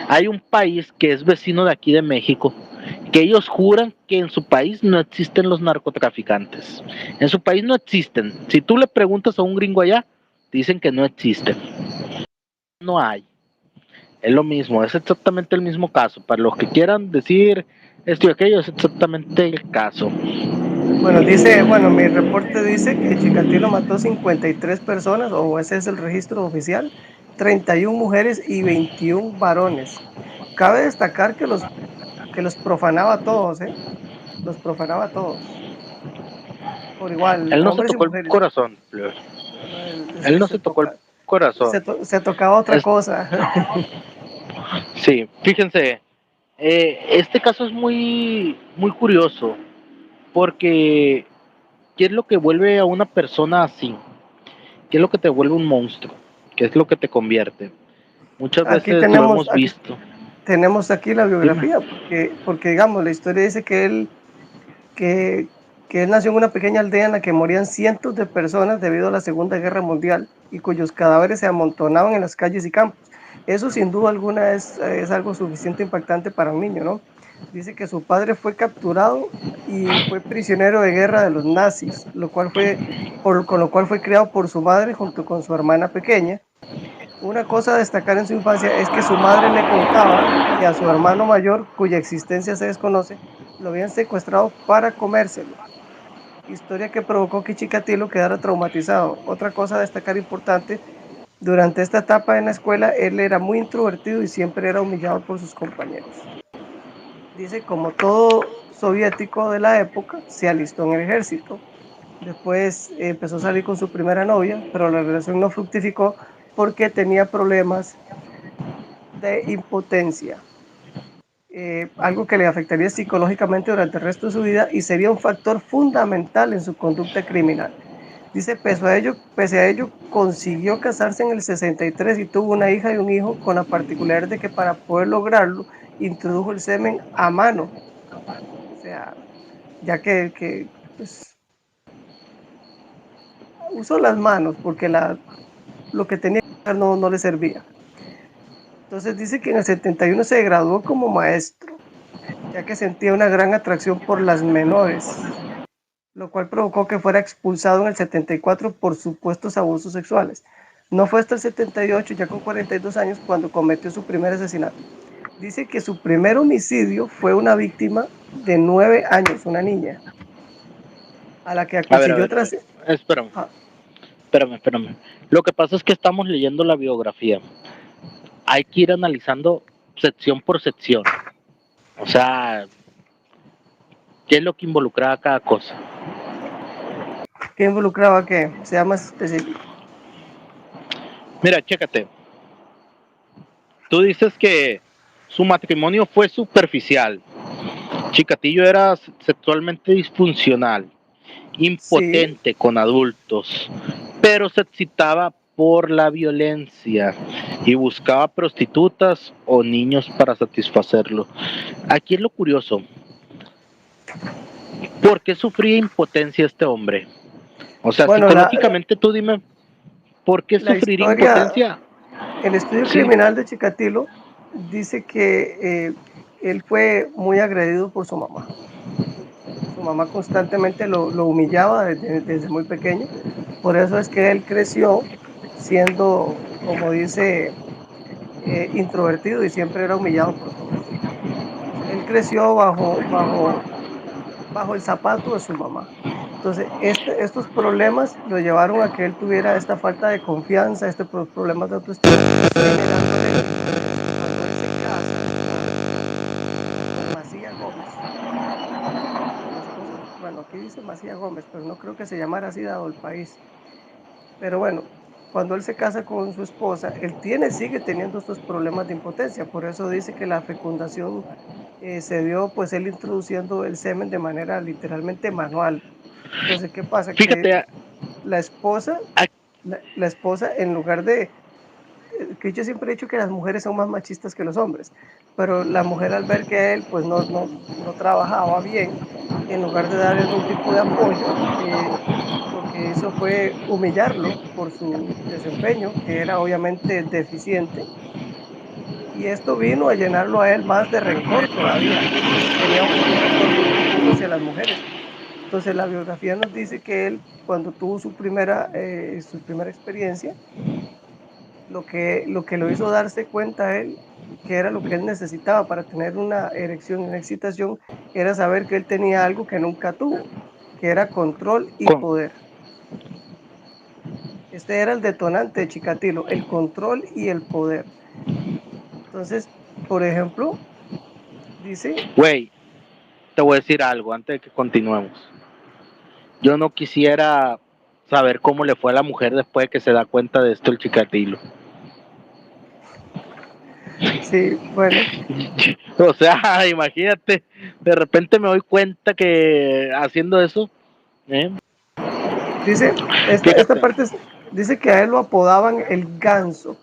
hay un país que es vecino de aquí de México, que ellos juran que en su país no existen los narcotraficantes. En su país no existen. Si tú le preguntas a un gringo allá, dicen que no existen. No hay. Es lo mismo, es exactamente el mismo caso. Para los que quieran decir esto y aquello, es exactamente el caso. Bueno, mi reporte dice que Chikatilo mató 53 personas, o ese es el registro oficial, 31 mujeres y 21 varones. Cabe destacar que los profanaba a todos, ¿eh? Los profanaba a todos. Por igual, Él no se hombres y tocó el mujeres. corazón. No, es Él que no se tocó el corazón. se tocaba otra Es, cosa. sí, fíjense, este caso es muy curioso porque ¿qué es lo que vuelve a una persona así? ¿Qué es lo que te vuelve un monstruo? ¿Qué es lo que te convierte? Muchas Aquí veces lo tenemos, hemos visto. tenemos aquí la biografía, Dime. porque digamos, la historia dice que él nació en una pequeña aldea en la que morían cientos de personas debido a la Segunda Guerra Mundial y cuyos cadáveres se amontonaban en las calles y campos. Eso sin duda alguna es algo suficiente impactante para un niño, ¿no? Dice que su padre fue capturado y fue prisionero de guerra de los nazis, con lo cual fue criado por su madre junto con su hermana pequeña. Una cosa a destacar en su infancia es que su madre le contaba que a su hermano mayor, cuya existencia se desconoce, lo habían secuestrado para comérselo. Historia que provocó que Chikatilo quedara traumatizado. Otra cosa a destacar importante, durante esta etapa en la escuela, él era muy introvertido y siempre era humillado por sus compañeros. Dice, como todo soviético de la época, se alistó en el ejército. Después empezó a salir con su primera novia, pero la relación no fructificó porque tenía problemas de impotencia, algo que le afectaría psicológicamente durante el resto de su vida y sería un factor fundamental en su conducta criminal. Dice, pese a ello, consiguió casarse en el 63 y tuvo una hija y un hijo, con la particularidad de que para poder lograrlo, introdujo el semen a mano. O sea, ya que pues, usó las manos porque lo que tenía no le servía. Entonces dice que en el 71 se graduó como maestro, ya que sentía una gran atracción por las menores, lo cual provocó que fuera expulsado en el 74 por supuestos abusos sexuales. No fue hasta el 78, ya con 42 años, cuando cometió su primer asesinato. Dice que su primer homicidio fue una víctima de 9 años, una niña, a la que A acuchilló ver, tras... espérame, Ah, espérame. Lo que pasa es que estamos leyendo la biografía. Hay que ir analizando sección por sección. O sea, qué es lo que involucraba cada cosa. ¿qué involucraba qué? Sea más específico. Mira, chécate. Tú dices que su matrimonio fue superficial. Chicatillo era sexualmente disfuncional, Sí, impotente con adultos, pero se excitaba por la violencia y buscaba prostitutas o niños para satisfacerlo. Aquí es lo curioso. ¿Por qué sufría impotencia este hombre? O sea, bueno, psicológicamente tú dime, ¿por qué la sufriría historia, impotencia? el estudio Sí, criminal de Chikatilo dice que él fue muy agredido por su mamá. Su mamá constantemente lo humillaba desde muy pequeño. Por eso es que él creció siendo, como dice, introvertido y siempre era humillado por todos. Entonces, él creció bajo el zapato de su mamá. Entonces, estos problemas lo llevaron a que él tuviera esta falta de confianza, estos problemas de autoestima, generándole que cuando él se casa con Macía Gómez, la esposa, bueno, aquí dice Macía Gómez, pero no creo que se llamara así dado el país. Pero bueno, cuando él se casa con su esposa, sigue teniendo estos problemas de impotencia. Por eso dice que la fecundación se dio, pues él introduciendo el semen de manera literalmente manual. Entonces, ¿qué pasa? Que fíjate, la esposa, la esposa, en lugar de, que yo siempre he dicho que las mujeres son más machistas que los hombres, pero la mujer al ver que él pues no trabajaba bien, en lugar de darle algún tipo de apoyo, lo que hizo fue humillarlo por su desempeño, que era obviamente deficiente, y esto vino a llenarlo a él más de rencor todavía. Entonces tenía un rencor muy profundo hacia las mujeres. Entonces la biografía nos dice que él, cuando tuvo su primera experiencia, lo que lo hizo darse cuenta a él que era lo que él necesitaba para tener una erección, una excitación, era saber que él tenía algo que nunca tuvo, que era control y con, poder. Este era el detonante de Chikatilo, el control y el poder. Entonces, por ejemplo, dice, güey, te voy a decir algo antes de que continuemos. Yo no quisiera saber cómo le fue a la mujer después de que se da cuenta de esto el Chikatilo. sí, bueno, O sea, imagínate, de repente me doy cuenta que haciendo eso, ¿eh? dice, esta Fíjate, parte dice que a él lo apodaban el ganso,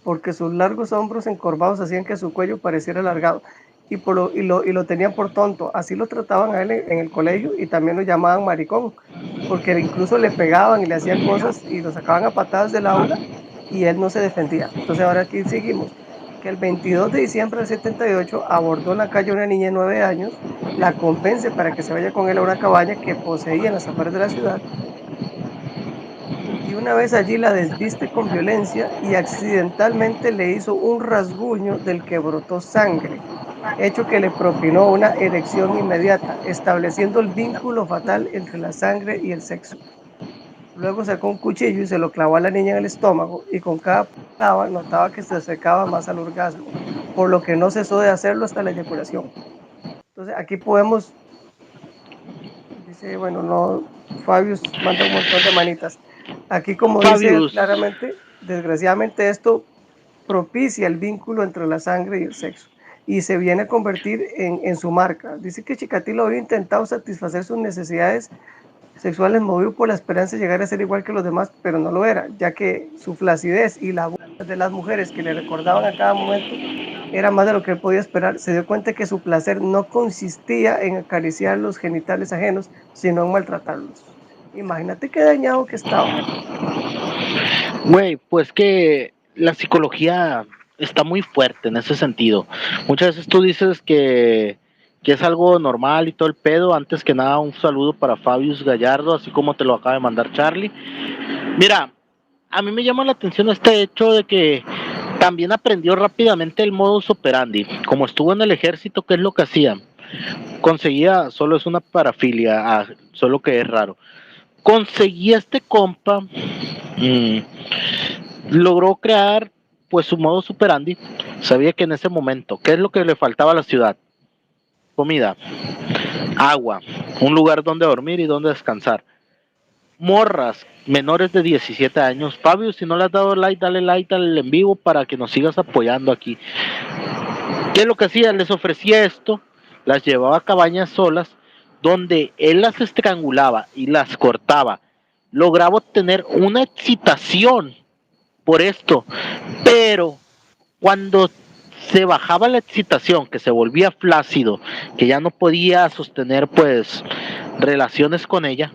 porque sus largos hombros encorvados hacían que su cuello pareciera alargado y lo tenían por tonto. Así lo trataban a él en el colegio y también lo llamaban maricón, porque incluso le pegaban y le hacían cosas y lo sacaban a patadas del aula y él no se defendía. Entonces ahora aquí seguimos, que el 22 de diciembre del 78 abordó en la calle a una niña de 9 años, la convence para que se vaya con él a una cabaña que poseía en las afueras de la ciudad y una vez allí la desviste con violencia y accidentalmente le hizo un rasguño del que brotó sangre, hecho que le propinó una erección inmediata, estableciendo el vínculo fatal entre la sangre y el sexo. Luego sacó un cuchillo y se lo clavó a la niña en el estómago y con cada puñalada notaba que se acercaba más al orgasmo, por lo que no cesó de hacerlo hasta la eyaculación. Entonces aquí podemos, dice, bueno, no, Fabius manda un montón de manitas. Aquí, como dice él Fabius, claramente, desgraciadamente esto propicia el vínculo entre la sangre y el sexo y se viene a convertir en su marca. Dice que Chikatilo había intentado satisfacer sus necesidades sexuales movido por la esperanza de llegar a ser igual que los demás, pero no lo era, ya que su flacidez y la voz de las mujeres que le recordaban a cada momento era más de lo que él podía esperar. Se dio cuenta que su placer no consistía en acariciar los genitales ajenos, sino en maltratarlos. Imagínate qué dañado que estaba. güey, pues que la psicología está muy fuerte en ese sentido. Muchas veces tú dices que es algo normal y todo el pedo. Antes que nada, un saludo para Fabius Gallardo, así como te lo acaba de mandar Charlie. Mira, a mí me llama la atención este hecho de que también aprendió rápidamente el modus operandi. Como estuvo en el ejército, ¿qué es lo que hacía? Conseguía, solo es una parafilia, solo que es raro. Conseguía este compa, mmm, logró crear pues su modus operandi. Sabía que en ese momento, ¿qué es lo que le faltaba a la ciudad? Comida, agua, un lugar donde dormir y donde descansar. Morras menores de 17 años. Fabio, si no le has dado like, dale like al en vivo para que nos sigas apoyando aquí. ¿Qué es lo que hacía? Les ofrecía esto, las llevaba a cabañas solas, donde él las estrangulaba y las cortaba. Lograba obtener una excitación por esto, pero cuando se bajaba la excitación, que se volvía flácido, que ya no podía sostener pues relaciones con ella,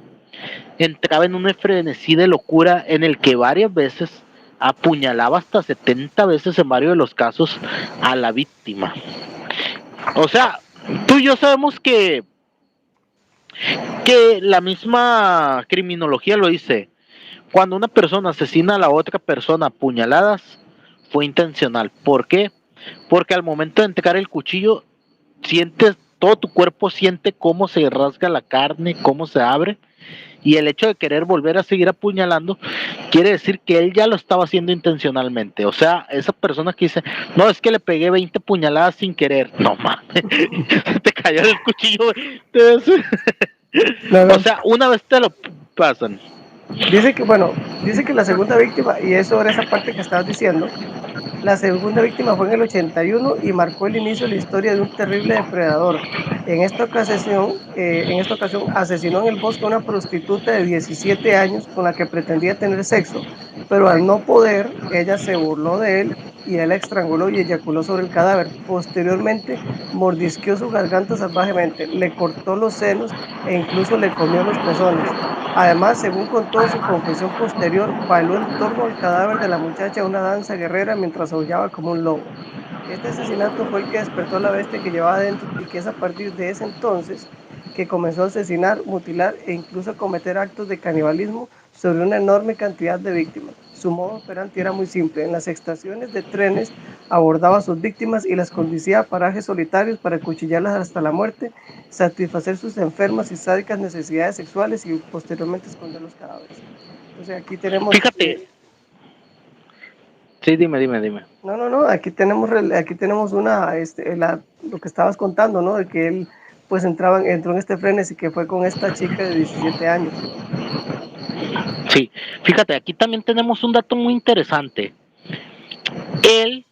entraba en un frenesí de locura en el que varias veces apuñalaba hasta 70 veces en varios de los casos a la víctima. O sea, tú y yo sabemos que la misma criminología lo dice. Cuando una persona asesina a la otra persona a puñaladas, fue intencional. ¿Por qué? Porque al momento de entregar el cuchillo, sientes, todo tu cuerpo siente cómo se rasga la carne, cómo se abre, y el hecho de querer volver a seguir apuñalando quiere decir que él ya lo estaba haciendo intencionalmente. O sea, esa persona que dice, no, es que le pegué 20 puñaladas sin querer. No mames, te cayó el cuchillo. No, O no. sea, una vez te lo pasan. Dice que, bueno, dice que la segunda víctima, y eso era esa parte que estabas diciendo, la segunda víctima fue en el 81 y marcó el inicio de la historia de un terrible depredador. En esta ocasión asesinó en el bosque a una prostituta de 17 años con la que pretendía tener sexo, pero al no poder, ella se burló de él y él la estranguló y eyaculó sobre el cadáver. Posteriormente, mordisqueó su garganta salvajemente, le cortó los senos e incluso le comió los pezones. Además, según contó en su confesión posterior, bailó en torno al cadáver de la muchacha una danza guerrera mientras aullaba como un lobo. Este asesinato fue el que despertó a la bestia que llevaba adentro y que es a partir de ese entonces que comenzó a asesinar, mutilar e incluso a cometer actos de canibalismo sobre una enorme cantidad de víctimas. Su modo operante era muy simple. En las estaciones de trenes abordaba a sus víctimas y las conducía a parajes solitarios para cuchillarlas hasta la muerte, satisfacer sus enfermas y sádicas necesidades sexuales y posteriormente esconder los cadáveres. Entonces aquí tenemos, Fíjate, sí, dime. no, no, no, aquí tenemos lo que estabas contando, ¿no? De que él pues entró en este frenes y que fue con esta chica de 17 años. Sí, fíjate, aquí también tenemos un dato muy interesante. Él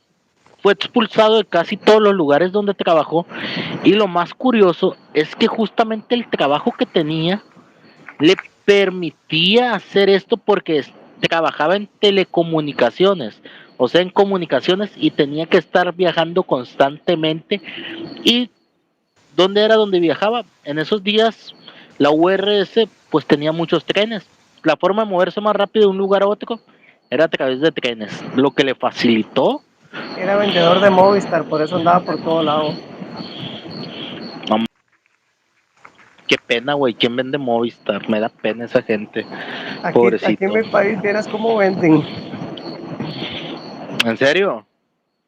fue expulsado de casi todos los lugares donde trabajó y lo más curioso es que justamente el trabajo que tenía le permitía hacer esto porque trabajaba en telecomunicaciones. o sea, en comunicaciones, y tenía que estar viajando constantemente. ¿Y dónde era donde viajaba? En esos días la URS pues tenía muchos trenes. La forma de moverse más rápido de un lugar a otro era a través de trenes, lo que le facilitó. Era vendedor de Movistar, por eso andaba por todo lado. No, qué pena, güey. ¿Quién vende Movistar? Me da pena esa gente. Aquí en Pobrecito. mi país, vieras cómo venden. ¿En serio?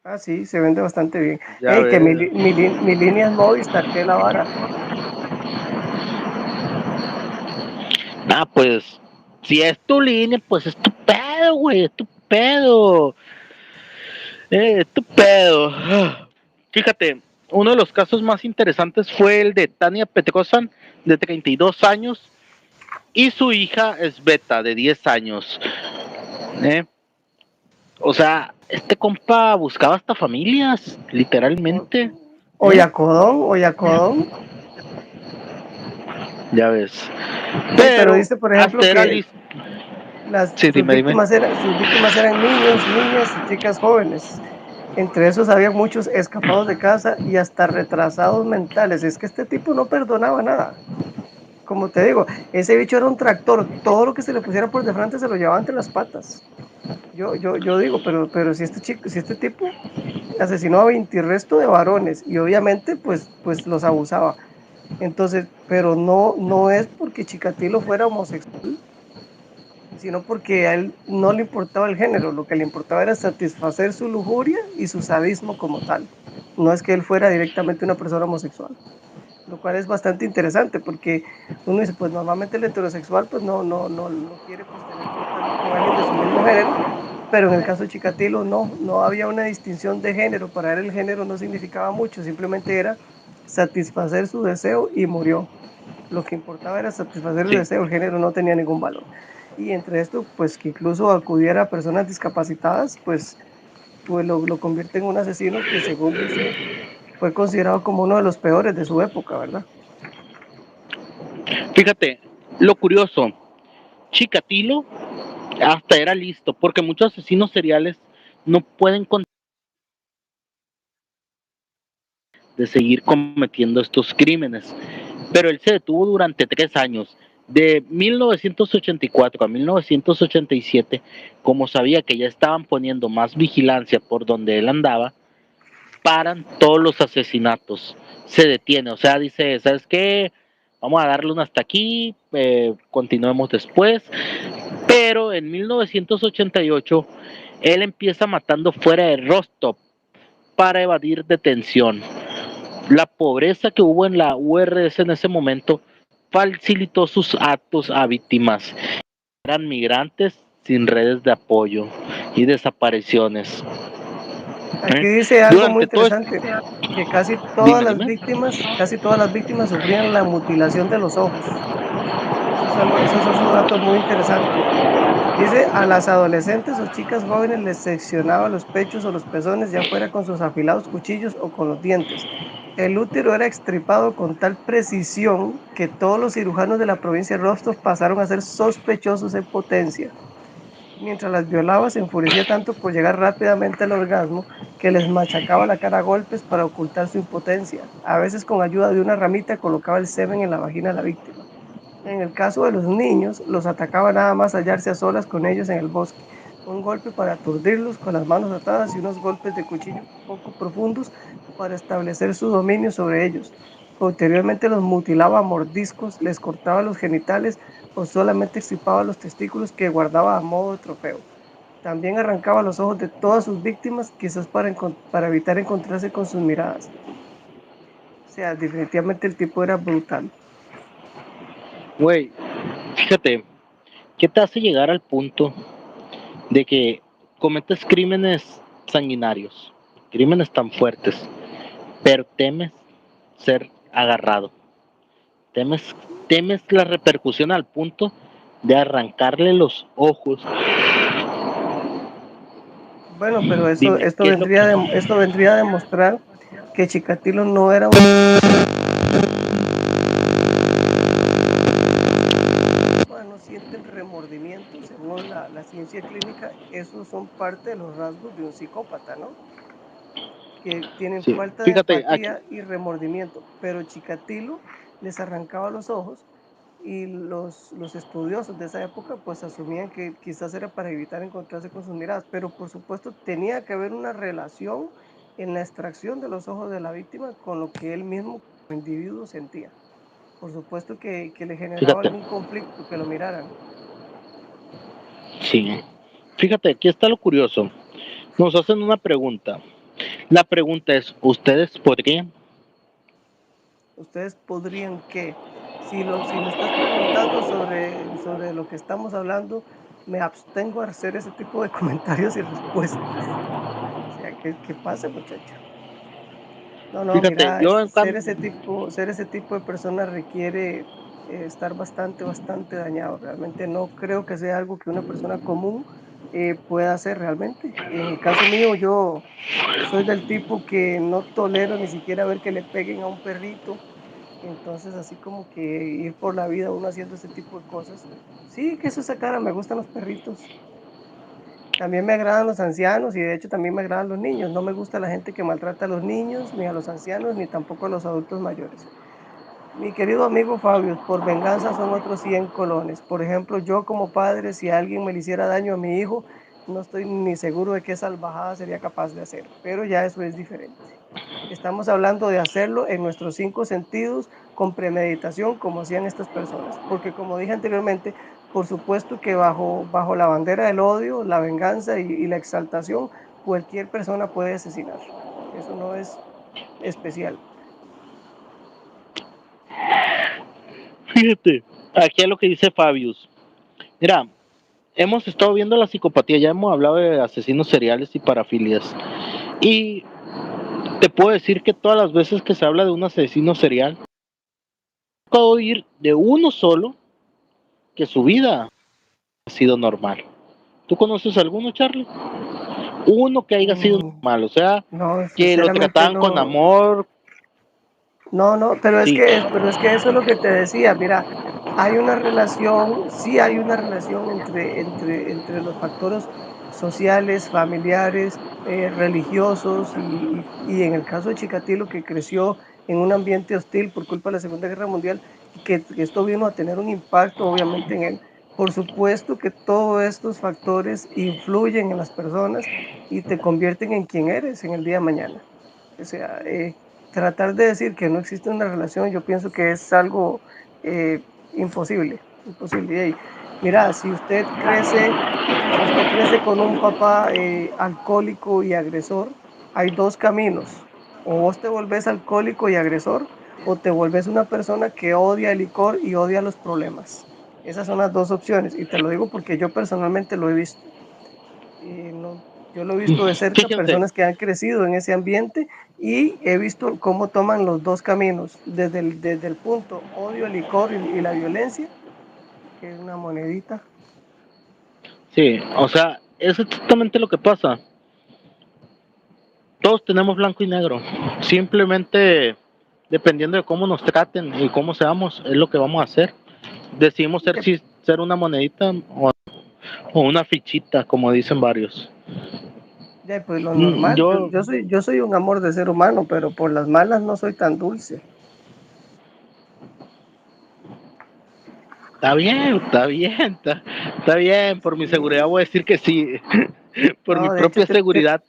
Ah, sí, se vende bastante bien. Ya Ey, que ves. mi línea es Movistar, que es la vara. Ah, pues, si es tu línea, pues es tu pedo, güey. Es tu pedo. Es tu pedo. Fíjate, uno de los casos más interesantes fue el de Tania Petrosan, de 32 años, y su hija es Beta, de 10 años. ¿Eh? O sea, este compa buscaba hasta familias, literalmente. ¿Eh? Oyacodón. Ya ves. Pero Pero dice, por ejemplo, hasta era que listo. Sí, dime, dime. sus víctimas eran niños, niñas y chicas jóvenes. Entre esos había muchos escapados de casa y hasta retrasados mentales. Es que este tipo no perdonaba nada. Como te digo, ese bicho era un tractor. Todo lo que se le pusiera por de frente se lo llevaba entre las patas. Yo digo, pero si si este tipo asesinó a 20 resto de varones y obviamente pues los abusaba. Entonces, pero no es porque Chikatilo fuera homosexual, sino porque a él no le importaba el género, lo que le importaba era satisfacer su lujuria y su sadismo como tal. No es que él fuera directamente una persona homosexual, lo cual es bastante interesante porque uno dice, pues normalmente el heterosexual pues no quiere pues tener contacto con alguien de su mismo género, pero en el caso de Chikatilo no había una distinción de género, para él el género no significaba mucho, simplemente era satisfacer su deseo y murió. Lo que importaba era satisfacer el Sí. deseo, el género no tenía ningún valor. Y entre esto, pues que incluso acudiera a personas discapacitadas, pues lo convierte en un asesino que según dicen fue considerado como uno de los peores de su época, ¿verdad? Fíjate, lo curioso, Chikatilo hasta era listo, porque muchos asesinos seriales no pueden de seguir cometiendo estos crímenes. Pero él se detuvo durante 3 años, de 1984 a 1987, como sabía que ya estaban poniendo más vigilancia por donde él andaba, paran todos los asesinatos, se detiene, o sea, dice, ¿sabes qué? Vamos a darle un hasta aquí, continuemos después, pero en 1988 él empieza matando fuera de Rostov para evadir detención. La pobreza que hubo en la URS en ese momento facilitó sus actos a víctimas. Eran migrantes sin redes de apoyo y desapariciones. Aquí dice algo muy Durante todo este... interesante, que Dime, dime. casi todas las víctimas sufrían la mutilación de los ojos. Eso es otro dato muy interesante. Dice, a las adolescentes o chicas jóvenes les seccionaba los pechos o los pezones, ya fuera con sus afilados cuchillos o con los dientes. El útero era extirpado con tal precisión que todos los cirujanos de la provincia de Rostov pasaron a ser sospechosos en potencia. Mientras las violaba, se enfurecía tanto por llegar rápidamente al orgasmo que les machacaba la cara a golpes para ocultar su impotencia. A veces, con ayuda de una ramita, colocaba el semen en la vagina de la víctima. En el caso de los niños, los atacaba nada más hallarse a solas con ellos en el bosque. Un golpe para aturdirlos con las manos atadas y unos golpes de cuchillo poco profundos para establecer su dominio sobre ellos. Posteriormente los mutilaba a mordiscos, les cortaba los genitales o solamente extirpaba los testículos que guardaba a modo de trofeo. También arrancaba los ojos de todas sus víctimas, quizás para evitar encontrarse con sus miradas. O sea, definitivamente el tipo era brutal. Güey, fíjate, ¿qué te hace llegar al punto de que cometes crímenes sanguinarios, crímenes tan fuertes, pero temes ser agarrado? Temes la repercusión al punto de arrancarle los ojos. Bueno, pero Dime, ¿qué es lo que... esto vendría a demostrar que Chikatilo no era no sienten remordimiento, según la ciencia clínica, esos son parte de los rasgos de un psicópata, ¿no? Que tienen Sí, falta de fíjate, aquí, empatía y remordimiento, pero Chikatilo les arrancaba los ojos y los estudiosos de esa época pues asumían que quizás era para evitar encontrarse con sus miradas, pero por supuesto tenía que haber una relación en la extracción de los ojos de la víctima con lo que él mismo como individuo sentía. Por supuesto que le generaba fíjate, algún conflicto que lo miraran. sí. Fíjate, aquí está lo curioso. Nos hacen una pregunta. La pregunta es, ¿ustedes podrían? Ustedes podrían que, si me estás preguntando sobre lo que estamos hablando, me abstengo a hacer ese tipo de comentarios y respuestas. O sea, ¿qué pasa, muchacho? No, no, Fíjate, mira, yo en cambio, ser ese tipo de persona requiere estar bastante, bastante dañado. Realmente no creo que sea algo que una persona común pueda hacer realmente. En el caso mío, yo soy del tipo que no tolero ni siquiera ver que le peguen a un perrito. Entonces, así como que ir por la vida uno haciendo ese tipo de cosas. Sí, que eso esa cara, me gustan los perritos. También me agradan los ancianos y de hecho también me agradan los niños. No me gusta la gente que maltrata a los niños, ni a los ancianos, ni tampoco a los adultos mayores. Mi querido amigo Fabio, por venganza son otros 100 colones. Por ejemplo, yo como padre, si alguien me le hiciera daño a mi hijo, no estoy ni seguro de qué salvajada sería capaz de hacer, pero ya eso es diferente. Estamos hablando de hacerlo en nuestros 5 sentidos con premeditación, como hacían estas personas. Porque como dije anteriormente, por supuesto que bajo la bandera del odio, la venganza y la exaltación, cualquier persona puede asesinar. Eso no es especial. fíjate, aquí es lo que dice Fabius. Mira, hemos estado viendo la psicopatía, ya hemos hablado de asesinos seriales y parafilias. Y te puedo decir que todas las veces que se habla de un asesino serial, puedo oír de uno solo que su vida ha sido normal. ¿Tú conoces alguno, Charlie? Uno que haya sido Mm, normal, o sea, no, que lo sinceramente trataban con no. amor, No, no, pero sí. pero es que eso es lo que te decía. Mira, hay una relación, sí hay una relación entre los factores sociales, familiares, religiosos y en el caso de Chikatilo, que creció en un ambiente hostil por culpa de la Segunda Guerra Mundial y que esto vino a tener un impacto obviamente en él. Por supuesto que todos estos factores influyen en las personas y te convierten en quien eres en el día de mañana. O sea, tratar de decir que no existe una relación, yo pienso que es algo imposible, imposible. Y mira, si usted crece con un papá alcohólico y agresor, hay dos caminos. O vos te volvés alcohólico y agresor, o te volvés una persona que odia el licor y odia los problemas. Esas son las dos opciones. Y te lo digo porque yo personalmente lo he visto. No, yo lo he visto de cerca, Fíjense, personas que han crecido en ese ambiente y he visto cómo toman los dos caminos, desde el punto odio, el licor y la violencia, que es una monedita. sí, o sea, es exactamente lo que pasa. Todos tenemos blanco y negro. Simplemente, dependiendo de cómo nos traten y cómo seamos, es lo que vamos a hacer. Decidimos ser, Que, si ser una monedita o una fichita, como dicen varios. ya, pues lo normal, Yo, yo soy un amor de ser humano, pero por las malas no soy tan dulce. está bien, está bien, está bien. Por mi seguridad Sí, voy a decir que sí. Por mi no, de hecho propia seguridad.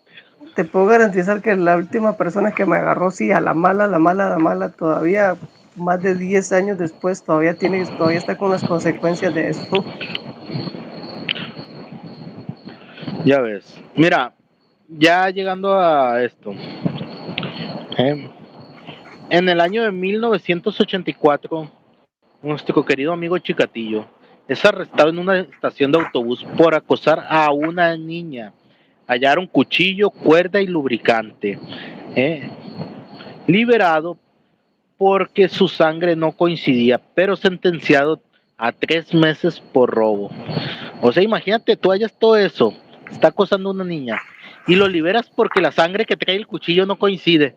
te puedo garantizar que la última persona que me agarró, sí, a la mala, la mala, la mala, todavía más de 10 años después, todavía está con las consecuencias de eso. Ya ves. Mira, ya llegando a esto. eh, en el año de 1984, nuestro querido amigo Chicatillo es arrestado en una estación de autobús por acosar a una niña. Hallaron cuchillo, cuerda y lubricante. ¿eh? Liberado porque su sangre no coincidía, pero sentenciado a 3 meses por robo. O sea, imagínate, tú hallas todo eso, está acosando a una niña, y lo liberas porque la sangre que trae el cuchillo no coincide.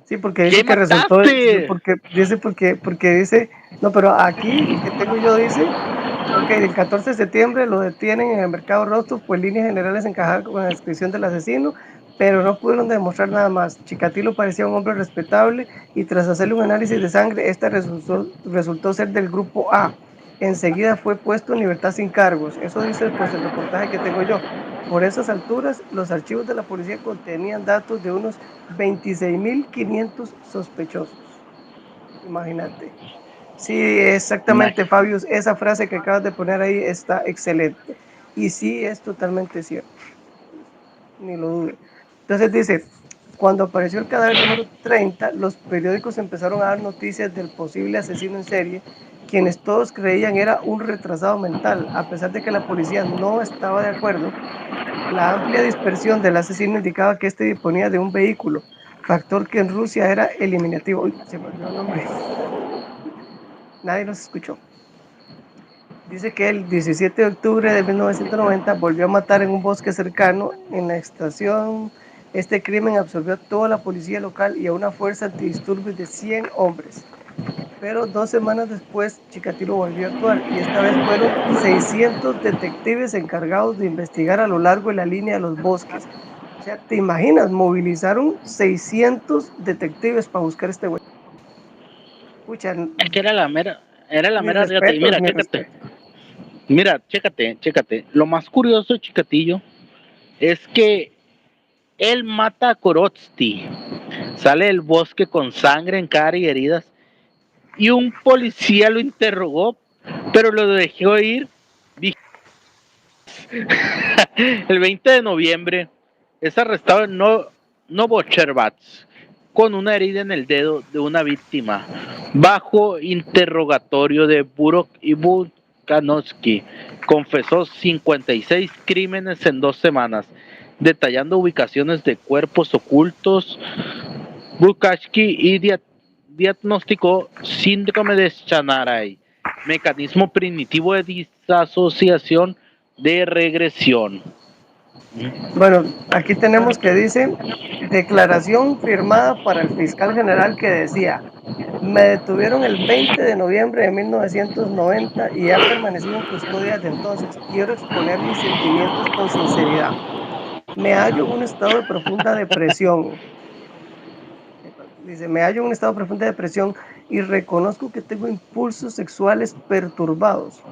Sí, porque ¿Qué dice que resultó, mataste? porque dice, no, pero aquí el que tengo yo dice Ok, el 14 de septiembre lo detienen en el mercado Rostov, pues líneas generales encajadas con la descripción del asesino, pero no pudieron demostrar nada más. Chikatilo parecía un hombre respetable y tras hacerle un análisis de sangre, esta resultó ser del grupo A. Enseguida fue puesto en libertad sin cargos. Eso dice pues el reportaje que tengo yo. Por esas alturas, los archivos de la policía contenían datos de unos 26.500 sospechosos. Imagínate. Sí, exactamente, Imagínate. Fabius. Esa frase que acabas de poner ahí está excelente. Y sí, es totalmente cierto. Ni lo dude. Entonces dice, cuando apareció el cadáver número 30, los periódicos empezaron a dar noticias del posible asesino en serie, quienes todos creían era un retrasado mental, a pesar de que la policía no estaba de acuerdo. La amplia dispersión del asesino indicaba que este disponía de un vehículo, factor que en Rusia era eliminativo. Uy, se me olvidó el nombre. Nadie nos escuchó. Dice que el 17 de octubre de 1990 volvió a matar en un bosque cercano en la estación. Este crimen absorbió a toda la policía local y a una fuerza antidisturbios de 100 hombres. Pero 2 semanas después, Chikatilo volvió a actuar y esta vez fueron 600 detectives encargados de investigar a lo largo de la línea de los bosques. O sea, ¿te imaginas? Movilizaron 600 detectives para buscar este güey. Pucha, Es que era la mis mera riata. Y respetos, mira, mis chécate. respetos. Mira, chécate. Lo más curioso de Chicatillo es que él mata a Korotsky. Sale del bosque con sangre en cara y heridas. Y un policía lo interrogó, pero lo dejó ir. El 20 de noviembre es arrestado en Novochervats con una herida en el dedo de una víctima, bajo interrogatorio de Burok y Volkanovski. Confesó 56 crímenes en 2 semanas, detallando ubicaciones de cuerpos ocultos. Volkanovski y diagnosticó síndrome de Chanaray, mecanismo primitivo de disasociación de regresión. Bueno, aquí tenemos que dice declaración firmada para el fiscal general que decía, me detuvieron el 20 de noviembre de 1990 y ha permanecido en custodia desde entonces. Quiero exponer mis sentimientos con sinceridad. Me hallo en un estado de profunda depresión. Dice, me hallo en un estado de profunda depresión y reconozco que tengo impulsos sexuales perturbados.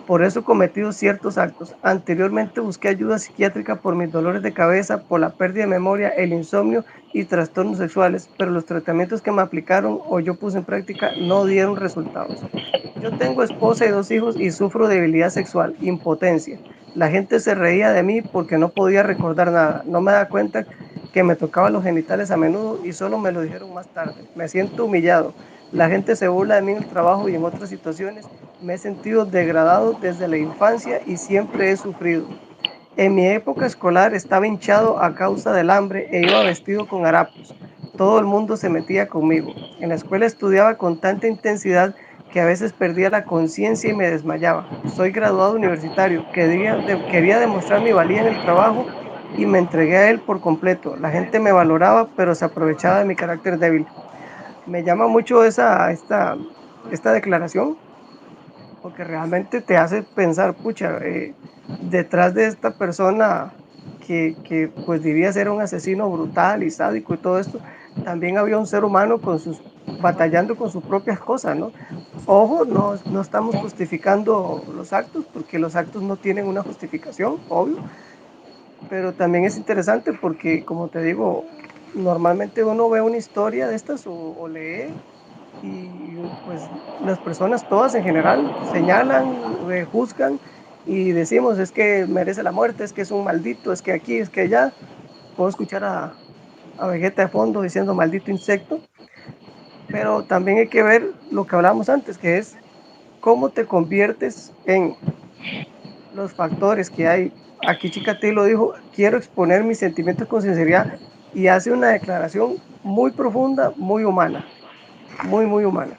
Por eso he cometido ciertos actos. Anteriormente busqué ayuda psiquiátrica por mis dolores de cabeza, por la pérdida de memoria, el insomnio y trastornos sexuales, pero los tratamientos que me aplicaron o yo puse en práctica no dieron resultados. Yo tengo esposa y 2 hijos y sufro debilidad sexual, impotencia. La gente se reía de mí porque no podía recordar nada. No me da cuenta que me tocaba los genitales a menudo y solo me lo dijeron más tarde. Me siento humillado. La gente se burla de mí en el trabajo y en otras situaciones. Me he sentido degradado desde la infancia y siempre he sufrido. En mi época escolar estaba hinchado a causa del hambre e iba vestido con harapos. Todo el mundo se metía conmigo. En la escuela estudiaba con tanta intensidad que a veces perdía la conciencia y me desmayaba. Soy graduado universitario, quería demostrar mi valía en el trabajo y me entregué a él por completo. La gente me valoraba, pero se aprovechaba de mi carácter débil. Me llama mucho esta declaración porque realmente te hace pensar, pucha, detrás de esta persona que pues diría ser un asesino brutal y sádico y todo esto, también había un ser humano batallando con sus propias cosas, ¿no? Ojo, no estamos justificando los actos, porque los actos no tienen una justificación, obvio, pero también es interesante porque, como te digo, normalmente uno ve una historia de estas o lee y pues las personas todas en general señalan, juzgan y decimos es que merece la muerte, es que es un maldito, es que aquí, es que allá. Puedo escuchar a Vegeta de fondo diciendo maldito insecto, pero también hay que ver lo que hablábamos antes, que es cómo te conviertes en los factores que hay. Aquí Chikatilo dijo, quiero exponer mis sentimientos con sinceridad y hace una declaración muy profunda, muy humana, muy humana,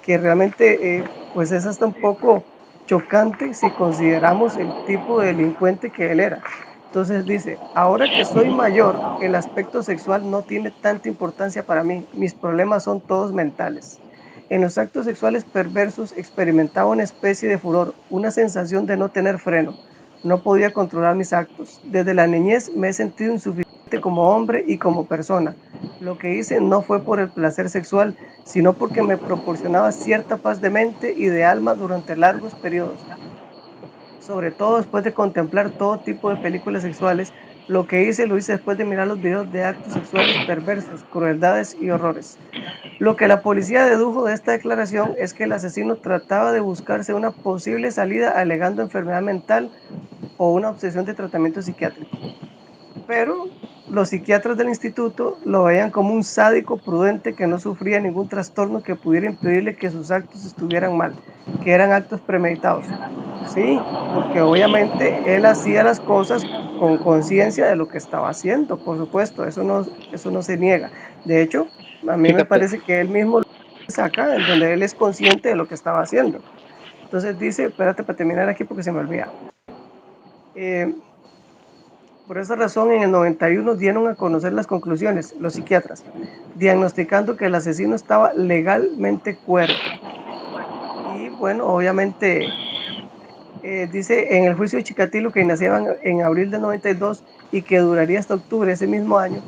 que realmente pues es hasta un poco chocante si consideramos el tipo de delincuente que él era. Entonces dice, ahora que soy mayor, el aspecto sexual no tiene tanta importancia para mí, mis problemas son todos mentales. En los actos sexuales perversos experimentaba una especie de furor, una sensación de no tener freno. No podía controlar mis actos. Desde la niñez me he sentido insuficiente como hombre y como persona. Lo que hice no fue por el placer sexual, sino porque me proporcionaba cierta paz de mente y de alma durante largos periodos. Sobre todo después de contemplar todo tipo de películas sexuales, lo que hice lo hice después de mirar los videos de actos sexuales perversos, crueldades y horrores. Lo que la policía dedujo de esta declaración es que el asesino trataba de buscarse una posible salida alegando enfermedad mental o una obsesión de tratamiento psiquiátrico. Pero los psiquiatras del instituto lo veían como un sádico prudente que no sufría ningún trastorno que pudiera impedirle que sus actos estuvieran mal, que eran actos premeditados. Sí, porque obviamente él hacía las cosas con conciencia de lo que estaba haciendo, por supuesto, eso no se niega. De hecho, a mí me Fíjate, parece que él mismo lo saca en donde él es consciente de lo que estaba haciendo. Entonces dice, espérate para terminar aquí porque se me olvida. Eh, por esa razón, en el 91 dieron a conocer las conclusiones, los psiquiatras, diagnosticando que el asesino estaba legalmente cuerdo. Y bueno, obviamente dice en el juicio de Chikatilo que iniciaban en abril de 92 y que duraría hasta octubre de ese mismo año,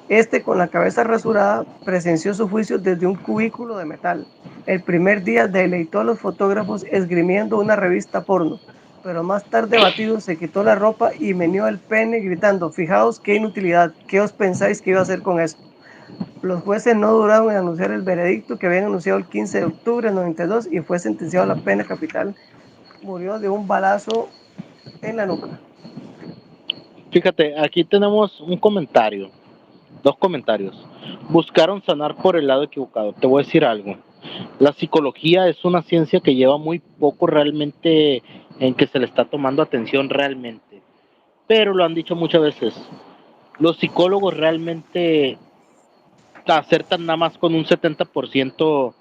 este con la cabeza rasurada presenció su juicio desde un cubículo de metal. El primer día deleitó a los fotógrafos esgrimiendo una revista porno, pero más tarde batido se quitó la ropa y meneó el pene gritando, fijaos qué inutilidad, ¿qué os pensáis que iba a hacer con esto? Los jueces no duraron en anunciar el veredicto que habían anunciado el 15 de octubre de 92 y fue sentenciado a la pena capital. Murió de un balazo en la nuca. fíjate, aquí tenemos un comentario, dos comentarios. Buscaron sanar por el lado equivocado. Te voy a decir algo. La psicología es una ciencia que lleva muy poco realmente en que se le está tomando atención realmente. Pero lo han dicho muchas veces. Los psicólogos realmente acertan nada más con un 70%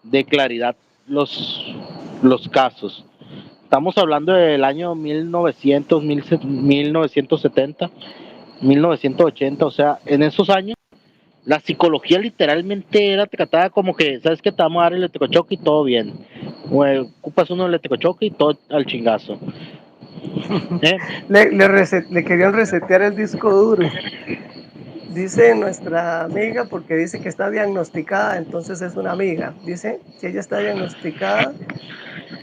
de claridad los casos. Estamos hablando del año 1900, 1970, 1980, o sea, en esos años la psicología literalmente era tratada como que, ¿sabes qué? Te vamos a dar el electrochoque y todo bien. O ocupas uno del electrochoque y todo al chingazo. ¿Eh? Le querían resetear el disco duro. Dice nuestra amiga, porque dice que está diagnosticada, entonces es una amiga. Dice que ella está diagnosticada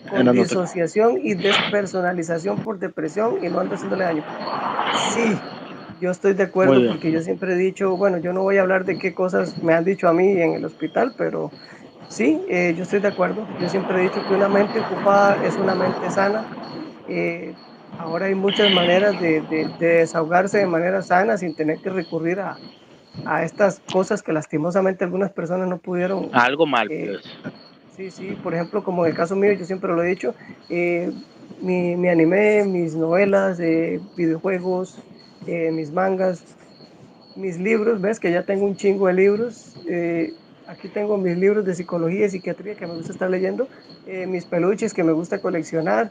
con No sé. disociación y despersonalización por depresión y no anda haciéndole daño. Sí, yo estoy de Muy acuerdo porque yo bien. siempre he dicho, bueno, yo no voy a hablar de qué cosas me han dicho a mí en el hospital, pero sí, yo estoy de acuerdo. Yo siempre he dicho que una mente ocupada es una mente sana. Eh, Ahora hay muchas maneras de desahogarse de manera sana sin tener que recurrir a estas cosas que lastimosamente algunas personas no pudieron. Algo mal, eh, pues. sí, sí, por ejemplo, como en el caso mío, yo siempre lo he dicho, eh, mi anime, mis novelas, videojuegos, mis mangas, mis libros, ves que ya tengo un chingo de libros. Aquí tengo mis libros de psicología y psiquiatría que me gusta estar leyendo, mis peluches que me gusta coleccionar.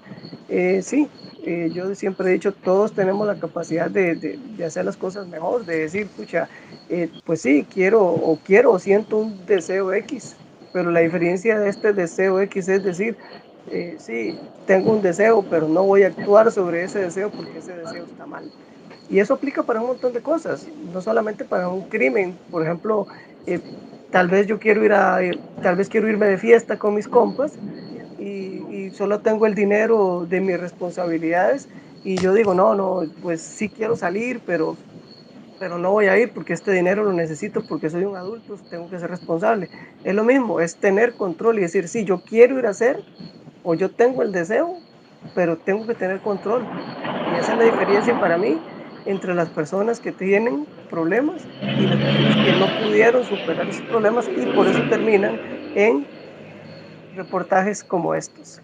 Sí, yo siempre he dicho, todos tenemos la capacidad de hacer las cosas mejor, de decir, pucha, pues sí, quiero o siento un deseo X, pero la diferencia de este deseo X es decir, sí, tengo un deseo, pero no voy a actuar sobre ese deseo porque ese deseo está mal. Y eso aplica para un montón de cosas, no solamente para un crimen. Por ejemplo, eh, tal vez quiero irme de fiesta con mis compas y solo tengo el dinero de mis responsabilidades y yo digo, no, no, pues sí quiero salir, pero no voy a ir porque este dinero lo necesito porque soy un adulto, tengo que ser responsable. Es lo mismo, es tener control y decir, sí, yo quiero ir a hacer o yo tengo el deseo, pero tengo que tener control. Y esa es la diferencia para mí entre las personas que tienen problemas y las personas que no pudieron superar esos problemas y por eso terminan en reportajes como estos.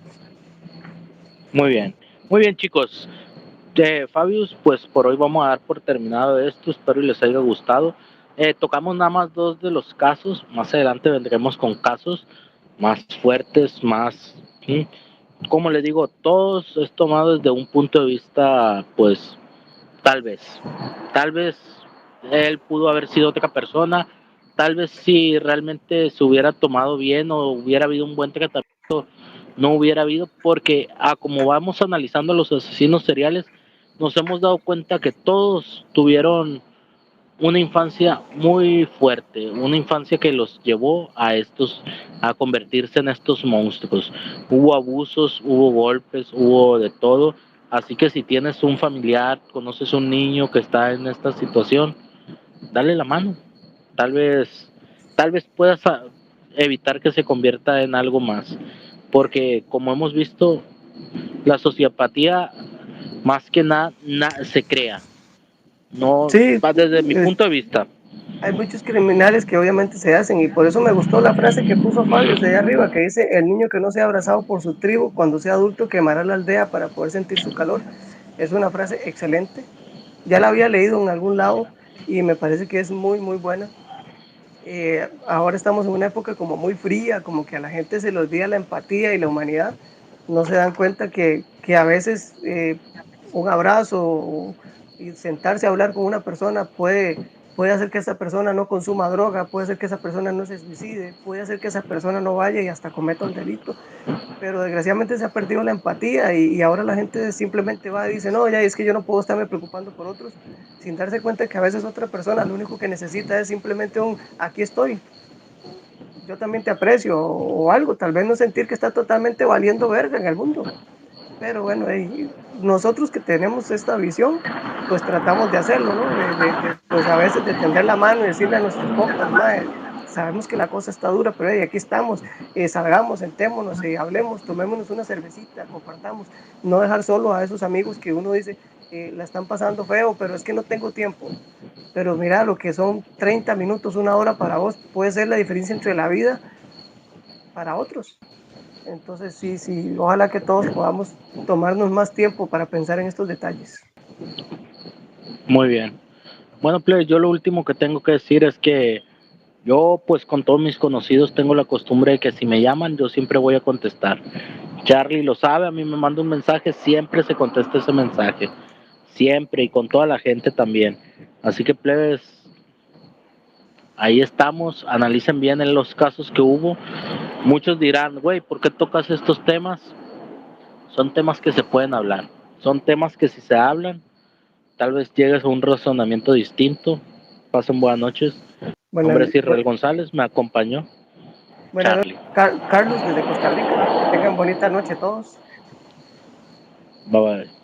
Muy bien. Muy bien, chicos. Fabius, pues por hoy vamos a dar por terminado esto. Espero y les haya gustado. Tocamos nada más dos de los casos. Más adelante vendremos con casos más fuertes, más... ¿sí? Como les digo, todos es tomado desde un punto de vista, pues, tal vez. Tal vez él pudo haber sido otra persona, tal vez si realmente se hubiera tomado bien o hubiera habido un buen tratamiento, no hubiera habido, porque como vamos analizando a los asesinos seriales, nos hemos dado cuenta que todos tuvieron una infancia muy fuerte, una infancia que los llevó a convertirse en estos monstruos. Hubo abusos, hubo golpes, hubo de todo. Así que si tienes un familiar, conoces un niño que está en esta situación, dale la mano. Tal vez, tal vez puedas evitar que se convierta en algo más. Porque como hemos visto, la sociopatía más que nada se crea. No, Sí, va desde mi punto de vista. hay muchos criminales que obviamente se hacen y por eso me gustó la frase que puso Fabio de allá arriba, que dice, el niño que no sea abrazado por su tribu, cuando sea adulto quemará la aldea para poder sentir su calor. Es una frase excelente. Ya la había leído en algún lado y me parece que es muy, muy buena. Ahora estamos en una época como muy fría, como que a la gente se le olvida la empatía y la humanidad. No se dan cuenta que a veces un abrazo y sentarse a hablar con una persona puede hacer que esa persona no consuma droga, puede hacer que esa persona no se suicide, puede hacer que esa persona no vaya y hasta cometa un delito, pero desgraciadamente se ha perdido la empatía y ahora la gente simplemente va y dice, no, ya es que yo no puedo estarme preocupando por otros, sin darse cuenta que a veces otra persona lo único que necesita es simplemente un, aquí estoy, yo también te aprecio o algo, tal vez no sentir que está totalmente valiendo verga en el mundo. Pero bueno, nosotros que tenemos esta visión, pues tratamos de hacerlo, ¿no? Pues a veces de tender la mano y decirle a nuestros compas, madre, sabemos que la cosa está dura, pero aquí estamos, salgamos, sentémonos, hablemos, tomémonos una cervecita, compartamos, no dejar solo a esos amigos que uno dice, la están pasando feo, pero es que no tengo tiempo. Pero mira, lo que son 30 minutos, una hora para vos, puede ser la diferencia entre la vida para otros. Entonces, sí, sí, ojalá que todos podamos tomarnos más tiempo para pensar en estos detalles. Muy bien. Bueno, Play, yo lo último que tengo que decir es que yo, pues con todos mis conocidos, tengo la costumbre de que si me llaman, yo siempre voy a contestar. Charlie lo sabe, a mí me manda un mensaje, siempre se contesta ese mensaje. Siempre, y con toda la gente también. Así que, plebes, ahí estamos, analicen bien en los casos que hubo. Muchos dirán, güey, ¿por qué tocas estos temas? Son temas que se pueden hablar. Son temas que si se hablan, tal vez llegues a un razonamiento distinto. Pasen buenas noches. Mi nombre Buenas, es Israel González, me acompañó buenas noches, Charlie. Carlos desde Costa Rica. Que tengan bonita noche todos. Bye bye.